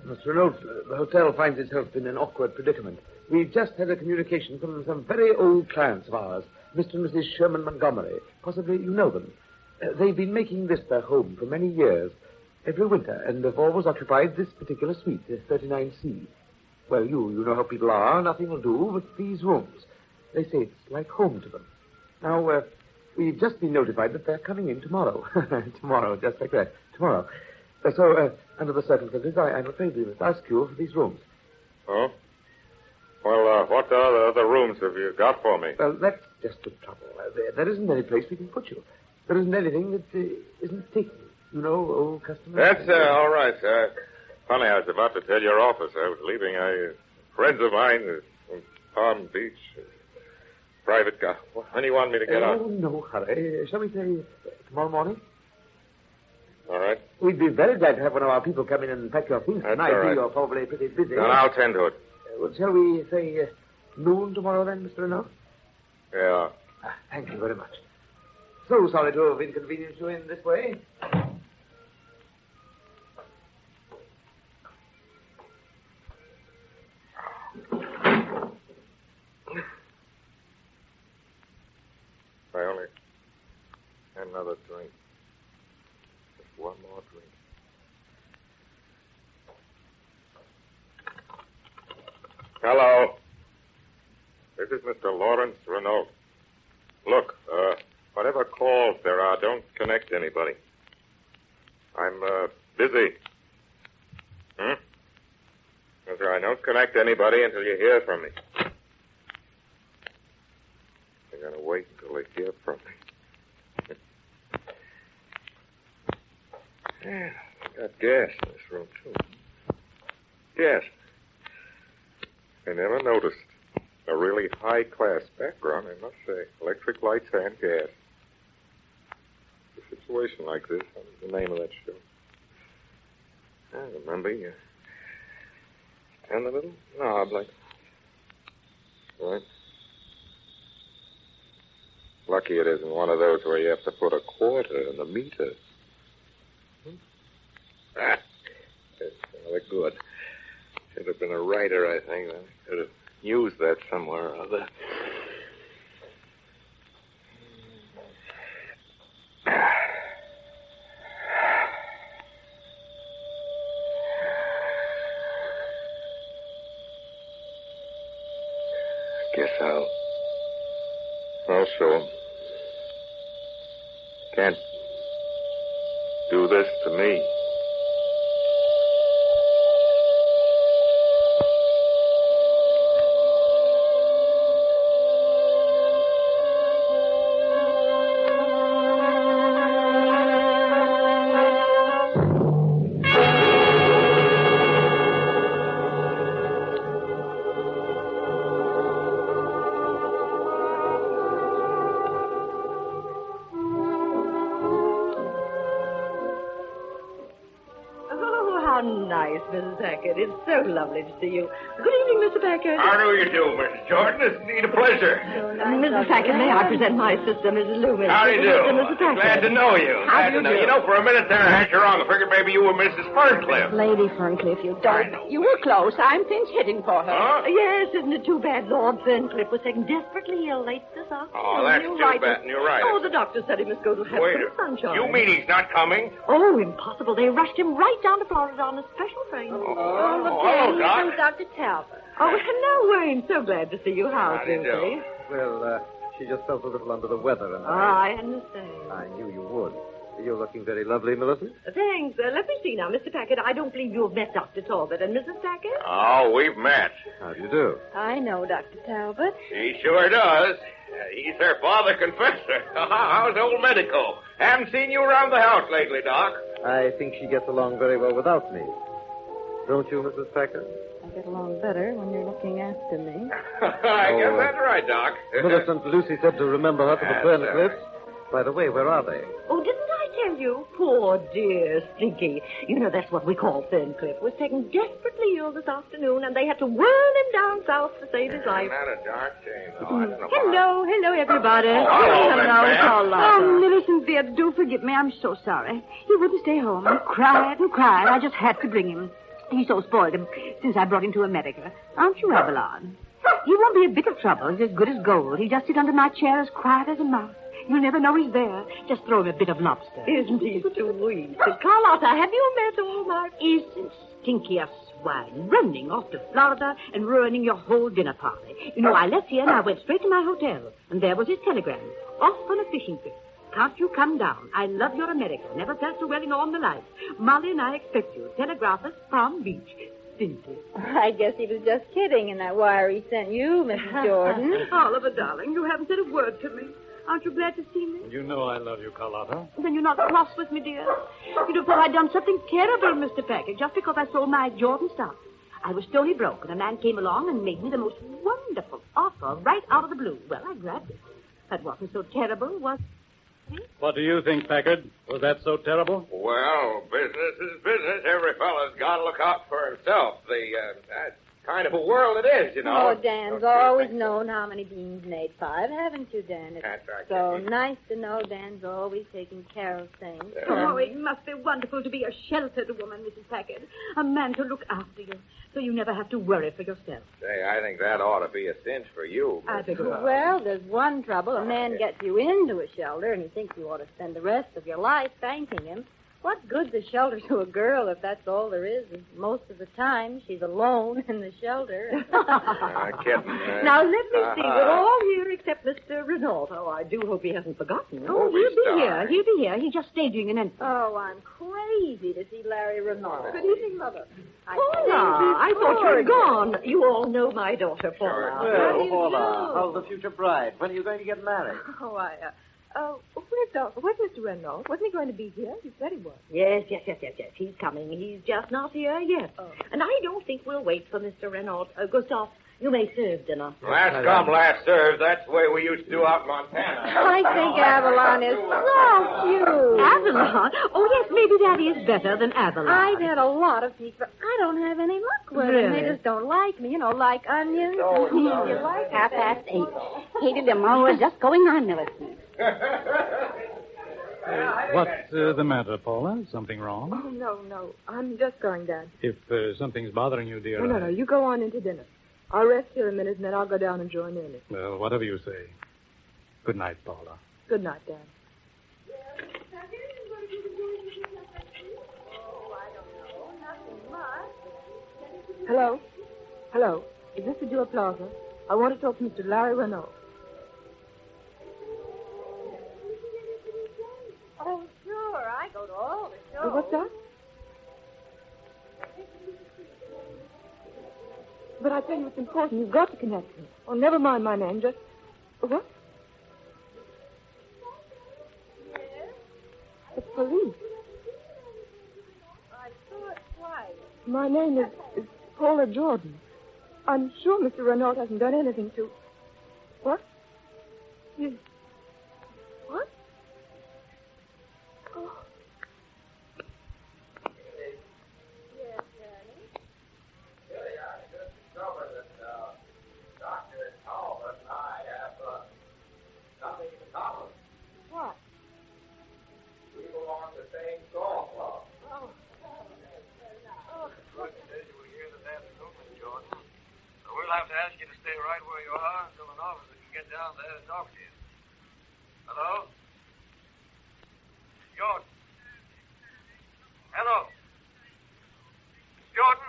[SPEAKER 11] Mr. Renault, the hotel finds itself in an awkward predicament. We've just had a communication from some very old clients of ours, Mr. and Mrs. Sherman Montgomery. Possibly you know them. They've been making this their home for many years, every winter, and have always occupied this particular suite, 39C. Well, you know how people are. Nothing will do but these rooms. They say it's like home to them. Now, we've just been notified that they're coming in tomorrow. Tomorrow, just like that. Tomorrow. So, under the circumstances, I'm afraid we must ask you for these rooms.
[SPEAKER 3] Oh? Well, what other rooms have you got for me?
[SPEAKER 11] Well, that's just the trouble. There isn't any place we can put you. There isn't anything that isn't taken. You know, old customers.
[SPEAKER 3] That's all right, sir. Funny, I was about to tell your office. I was leaving friends of mine from Palm Beach. Private car. When do you want me to get out?
[SPEAKER 11] Oh, no hurry. Shall we say tomorrow morning?
[SPEAKER 3] All right.
[SPEAKER 11] We'd be very glad to have one of our people come in and pack your things
[SPEAKER 3] That's
[SPEAKER 11] tonight.
[SPEAKER 3] all right.
[SPEAKER 11] You're probably pretty busy.
[SPEAKER 3] Then I'll tend to it.
[SPEAKER 11] Well, shall we say noon tomorrow then, Mr. Renault?
[SPEAKER 3] Yeah.
[SPEAKER 11] Thank you very much. So sorry to have inconvenienced you in this way.
[SPEAKER 3] I only another drink. Just one more drink. Hello. This is Mr. Lawrence Renault. Look, whatever calls there are, don't connect anybody. I'm busy. That's right. Don't connect anybody until you hear from me. I'm going to wait until they hear from me. Yeah, I got gas in this room, too. Gas. I never noticed. A really high-class background, I must say. Electric lights and gas. A situation like this, what was the name of that show? I remember you turn the little knob like... Right. Lucky it isn't one of those where you have to put a quarter in the meter. That's rather good. Should have been a writer, I think. I could have used that somewhere or other. Guess I'll show him. Can't do this to me.
[SPEAKER 4] Nice, Mrs. Packard. It's so lovely to see you. Good evening, Mr. Packard.
[SPEAKER 10] How do you do, Mrs. Jordan? It's indeed a pleasure.
[SPEAKER 4] Mrs. Packard, may I present my sister, Mrs. Loomis?
[SPEAKER 10] How do you do?
[SPEAKER 4] Mrs. Packard.
[SPEAKER 10] Glad to know you.
[SPEAKER 4] How
[SPEAKER 10] Glad
[SPEAKER 4] do
[SPEAKER 10] to know
[SPEAKER 4] you do?
[SPEAKER 10] You know, for a minute there, I had you wrong. I figured maybe you were Mrs. Ferncliff.
[SPEAKER 7] Lady Ferncliff, you don't. You were close. I'm pinch hitting for her.
[SPEAKER 10] Huh?
[SPEAKER 4] Yes, isn't it too bad Lord Ferncliff was taken desperately ill late this afternoon?
[SPEAKER 10] Oh, that's
[SPEAKER 4] You're
[SPEAKER 10] too
[SPEAKER 4] right.
[SPEAKER 10] bad. You're right.
[SPEAKER 4] Oh, the doctor said he must go to have
[SPEAKER 10] Wait
[SPEAKER 4] some sunshine.
[SPEAKER 10] You mean he's not coming?
[SPEAKER 4] Oh, impossible. They rushed him right down to Florida on a special train.
[SPEAKER 10] Hello, Doc.
[SPEAKER 7] Dr. Talbot.
[SPEAKER 4] Oh, hello, Wayne. So glad to see you. How's
[SPEAKER 10] How do you do?
[SPEAKER 4] Lucy?
[SPEAKER 11] Well, she just felt a little under the weather, and
[SPEAKER 4] I understand.
[SPEAKER 11] I knew you would. You're looking very lovely, Millicent.
[SPEAKER 4] Thanks. Let me see now, Mr. Packard. I don't believe you've met Dr. Talbot and Mrs. Packard.
[SPEAKER 3] Oh, we've met.
[SPEAKER 11] How do you do?
[SPEAKER 7] I know Dr. Talbot.
[SPEAKER 10] He sure does. He's her father confessor. How's old medical? Haven't seen you around the house lately, Doc.
[SPEAKER 11] I think she gets along very well without me. Don't you, Mrs. Packard?
[SPEAKER 7] I get along better when you're looking after me.
[SPEAKER 10] I guess that's right, Doc.
[SPEAKER 11] Millicent, Lucy said to remember her to the
[SPEAKER 10] That's
[SPEAKER 11] Ferncliffs. By the way, where are they?
[SPEAKER 4] Oh, didn't I tell tell you, poor dear Stinky. You know, that's what we call Ferncliff. Was taken desperately ill this afternoon, and they had to whirl him down south to save his life.
[SPEAKER 10] Not a dark shame, though. I don't know
[SPEAKER 9] Hello, everybody.
[SPEAKER 10] hello,
[SPEAKER 9] Carlotta. Oh, Millicent, dear, do forgive me. I'm so sorry. He wouldn't stay home. He cried and cried. I just had to bring him. He's so spoiled since I brought him to America. Aren't you, Avalon? He won't be a bit of trouble. He's as good as gold. He'll just sit under my chair as quiet as a mouse. You'll never know he's there. Just throw him a bit of lobster.
[SPEAKER 4] Isn't he sweet? Carlotta, have you met all my...
[SPEAKER 9] Isn't Stinky a swine running off to Florida and ruining your whole dinner party? You know, I left here and I went straight to my hotel. And there was his telegram. Off on a fishing trip. Can't you come down? I love your America. Never felt so well in all my life. Molly and I expect you. Telegraph us, Palm Beach. Stinky.
[SPEAKER 8] I guess he was just kidding in that wire he sent you, Mrs. Jordan.
[SPEAKER 9] Oliver, darling, you haven't said a word to me. Aren't you glad to see me?
[SPEAKER 5] You know I love you, Carlotta.
[SPEAKER 9] Then you're not cross with me, dear. You'd have thought I'd done something terrible, Mr. Packard, just because I sold my Jordan stock. I was stony broke, and a man came along and made me the most wonderful offer right out of the blue. Well, I grabbed it. That wasn't so terrible, was it?
[SPEAKER 5] What do you think, Packard? Was that so terrible?
[SPEAKER 10] Well, business is business. Every fellow's got to look out for himself. That's kind of a world it is, you know.
[SPEAKER 8] Oh, Dan's always known how many beans made 5, haven't you, Dan? It's
[SPEAKER 10] That's right.
[SPEAKER 8] so nice to know Dan's always taking care of things.
[SPEAKER 9] Oh, it must be wonderful to be a sheltered woman, Mrs. Packard. A man to look after you, so you never have to worry for yourself.
[SPEAKER 10] Say, I think that ought to be a cinch for you.
[SPEAKER 9] I think it will.
[SPEAKER 8] Well, there's one trouble. A man gets you into a shelter, and he thinks you ought to spend the rest of your life thanking him. What good's a shelter to a girl if that's all there is? And most of the time, she's alone in the shelter.
[SPEAKER 10] Kidding.
[SPEAKER 4] Now, let me see. We're all here except Mr. Renault. Oh, I do hope he hasn't forgotten.
[SPEAKER 9] Oh, he'll be here. He'll be here. He's just staging an entrance.
[SPEAKER 8] Oh, I'm crazy to see Larry Renault. Good evening, Mother.
[SPEAKER 4] Paula, I thought you were gone. You all know my daughter, Paula.
[SPEAKER 13] Well, Paula, how's the future bride? When are you going to get married?
[SPEAKER 6] Where's Mr. Renault? Wasn't he going to be here? He said he was.
[SPEAKER 4] Yes. He's coming. He's just not here yet.
[SPEAKER 6] Oh.
[SPEAKER 4] And I don't think we'll wait for Mr. Renault. Gustav, you may serve dinner.
[SPEAKER 10] Last come, last served. That's the way we used to do out in Montana.
[SPEAKER 8] I think Avalon is so cute.
[SPEAKER 9] Avalon? Oh, yes, maybe that is better than Avalon.
[SPEAKER 8] I've had a lot of people. I don't have any luck with them.
[SPEAKER 9] Really?
[SPEAKER 8] They just don't like me. You know, like onions.
[SPEAKER 10] Oh,
[SPEAKER 8] You like
[SPEAKER 7] 8:30. Hated them always just going on, Millicent.
[SPEAKER 5] What's the matter, Paula? Something wrong?
[SPEAKER 6] Oh, no. I'm just going, Dad.
[SPEAKER 5] If something's bothering you, dear.
[SPEAKER 6] No. You go on into dinner. I'll rest here a minute, and then I'll go down and join in it.
[SPEAKER 5] Well, whatever you say. Good night, Paula.
[SPEAKER 6] Good night, Dad. Hello. Is this the Jewel Plaza? I want to talk to Mr. Larry Renault.
[SPEAKER 8] Oh, sure. I go to all the shows.
[SPEAKER 6] What's that? But I tell you, it's important. You've got to connect me. Oh, never mind my name. Just... What?
[SPEAKER 8] Yes?
[SPEAKER 6] The police.
[SPEAKER 8] I saw it twice.
[SPEAKER 6] My name is Paula Jordan. I'm sure Mr. Renault hasn't done anything to... What? Yes. What? Oh.
[SPEAKER 8] Yes, Danny.
[SPEAKER 10] I just discovered that Dr. Talbot and I have something in common.
[SPEAKER 6] What?
[SPEAKER 10] We belong to the same golf club.
[SPEAKER 6] Oh.
[SPEAKER 10] Good to you will hear the dance movement, Jordan. So we'll have to ask you to stay right where you are until an officer can get down there and talk to you. Hello? Jordan. Hello? Jordan?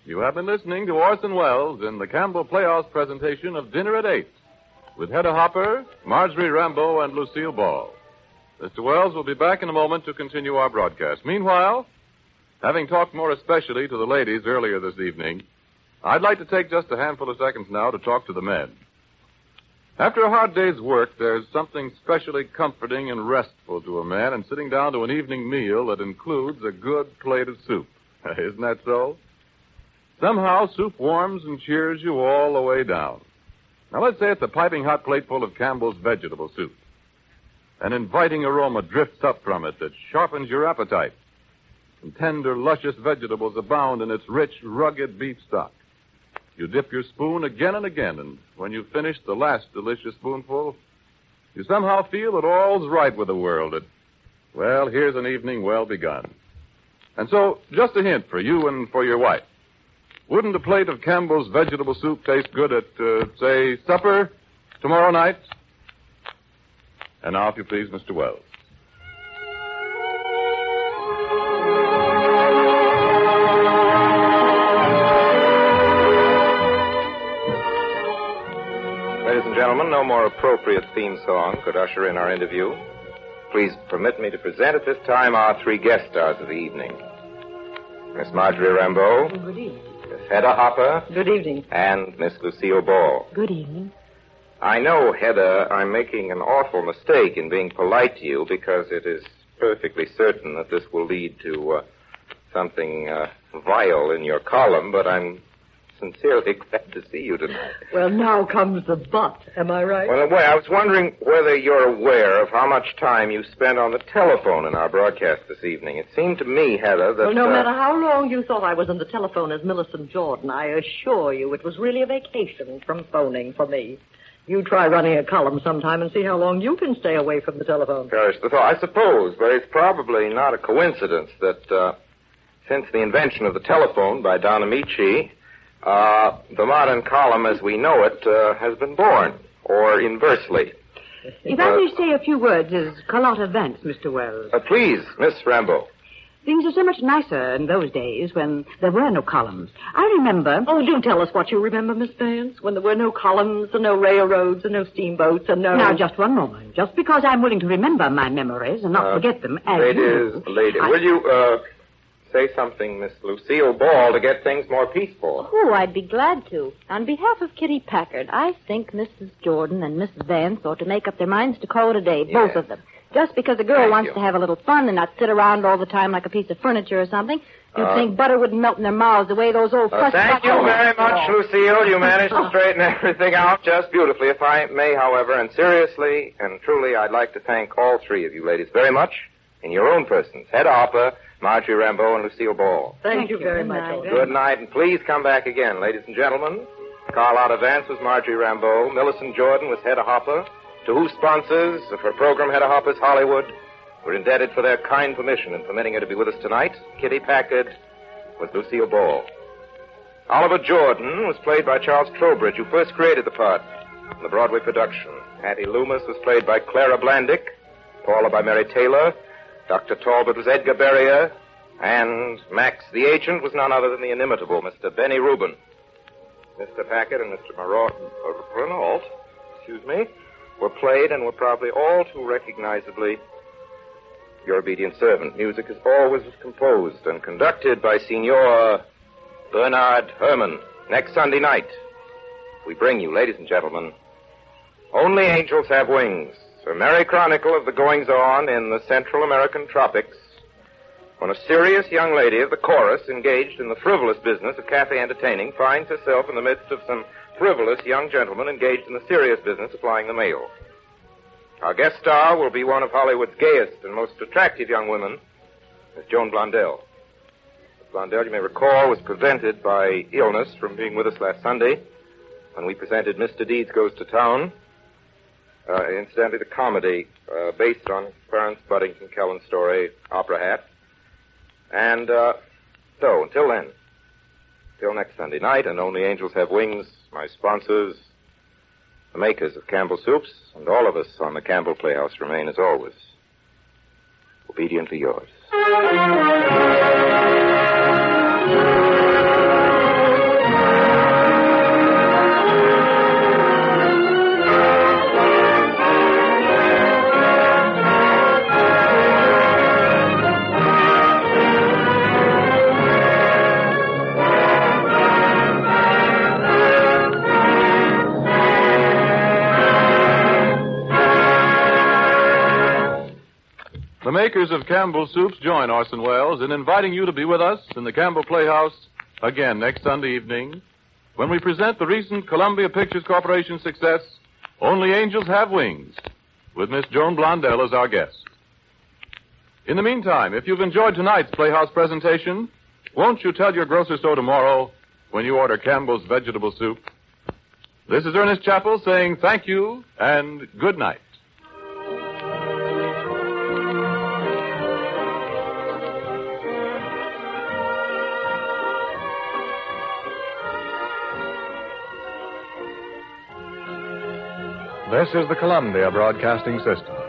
[SPEAKER 2] You have been listening to Orson Welles in the Campbell Playhouse presentation of Dinner at 8 with Hedda Hopper, Marjorie Rambeau, and Lucille Ball. Mr. Welles will be back in a moment to continue our broadcast. Meanwhile, having talked more especially to the ladies earlier this evening, I'd like to take just a handful of seconds now to talk to the men. After a hard day's work, there's something specially comforting and restful to a man in sitting down to an evening meal that includes a good plate of soup. Isn't that so? Somehow, soup warms and cheers you all the way down. Now, let's say it's a piping hot plateful of Campbell's vegetable soup. An inviting aroma drifts up from it that sharpens your appetite. And tender, luscious vegetables abound in its rich, rugged beef stock. You dip your spoon again and again, and when you've finished the last delicious spoonful, you somehow feel that all's right with the world. Well, here's an evening well begun. And so, just a hint for you and for your wife. Wouldn't a plate of Campbell's vegetable soup taste good at, say, supper tomorrow night? And now, if you please, Mr. Wells.
[SPEAKER 3] Ladies and gentlemen, no more appropriate theme song could usher in our interview. Please permit me to present at this time our three guest stars of the evening. Miss Marjorie Rambeau.
[SPEAKER 9] Good evening.
[SPEAKER 3] Miss Hedda Hopper.
[SPEAKER 4] Good evening.
[SPEAKER 3] And Miss Lucille Ball.
[SPEAKER 9] Good evening.
[SPEAKER 3] I know, Hedda, I'm making an awful mistake in being polite to you because it is perfectly certain that this will lead to something vile in your column, but I'm sincerely glad to see you tonight.
[SPEAKER 4] Well, now comes the but. Am I right?
[SPEAKER 3] Well, I was wondering whether you're aware of how much time you spent on the telephone in our broadcast this evening. It seemed to me, Heather, that...
[SPEAKER 4] Well, no matter how long you thought I was on the telephone as Millicent Jordan, I assure you it was really a vacation from phoning for me. You try running a column sometime and see how long you can stay away from the telephone.
[SPEAKER 3] Perish the thought. I suppose, but it's probably not a coincidence that since the invention of the telephone by Don Amici, the modern column as we know it has been born, or inversely.
[SPEAKER 9] If I may say a few words as Carlotta Vance, Mr. Wells.
[SPEAKER 3] Please, Miss Rambeau.
[SPEAKER 9] Things are so much nicer in those days when there were no columns. I remember...
[SPEAKER 4] Oh, do tell us what you remember, Miss Vance, when there were no columns and no railroads and no steamboats and no...
[SPEAKER 9] Now, just one moment. Just because I'm willing to remember my memories and not forget them as
[SPEAKER 3] lady,
[SPEAKER 9] you...
[SPEAKER 3] will you say something, Miss Lucille Ball, to get things more peaceful?
[SPEAKER 8] Oh, I'd be glad to. On behalf of Kitty Packard, I think Mrs. Jordan and Mrs. Vance ought to make up their minds to call it a day, both of them. Just because a girl wants to have a little fun and not sit around all the time like a piece of furniture or something, you'd think butter wouldn't melt in their mouths the way those old...
[SPEAKER 3] Thank you very much, Lucille. You managed to straighten everything out just beautifully. If I may, however, and seriously and truly, I'd like to thank all three of you ladies very much in your own persons. Hedda Hopper, Marjorie Rambeau, and Lucille Ball.
[SPEAKER 4] Thank you very much.
[SPEAKER 3] Good night, and please come back again, ladies and gentlemen. Carlotta Vance was Marjorie Rambeau. Millicent Jordan was Hedda Hopper. To whose sponsors of her program, Hedda Hopper's Hollywood, we're indebted for their kind permission in permitting her to be with us tonight. Kitty Packard was Lucille Ball. Oliver Jordan was played by Charles Trowbridge, who first created the part in the Broadway production. Hattie Loomis was played by Clara Blandick, Paula by Mary Taylor, Dr. Talbot was Edgar Berrier, and Max the Agent was none other than the inimitable Mr. Benny Rubin. Mr. Packard and Mr. Renault, were played and were probably all too recognizably your obedient servant. Music is always composed and conducted by Signor Bernard Herrmann. Next Sunday night, we bring you, ladies and gentlemen, Only Angels Have Wings, a merry chronicle of the goings-on in the Central American tropics, when a serious young lady of the chorus engaged in the frivolous business of cafe entertaining finds herself in the midst of some frivolous young gentlemen engaged in the serious business of flying the mail. Our guest star will be one of Hollywood's gayest and most attractive young women, Miss Joan Blondell. Miss Blondell, you may recall, was prevented by illness from being with us last Sunday when we presented Mr. Deeds Goes to Town, incidentally the comedy based on Clarence Buddington Kellen's story, Opera Hat. And so, until then, till next Sunday night, and Only Angels Have Wings, my sponsors, the makers of Campbell Soups, and all of us on the Campbell Playhouse remain, as always, obediently yours.
[SPEAKER 2] The makers of Campbell Soups join Orson Welles in inviting you to be with us in the Campbell Playhouse again next Sunday evening when we present the recent Columbia Pictures Corporation success, Only Angels Have Wings, with Miss Joan Blondell as our guest. In the meantime, if you've enjoyed tonight's Playhouse presentation, won't you tell your grocer so tomorrow when you order Campbell's vegetable soup? This is Ernest Chappell saying thank you and good night.
[SPEAKER 14] This is the Columbia Broadcasting System.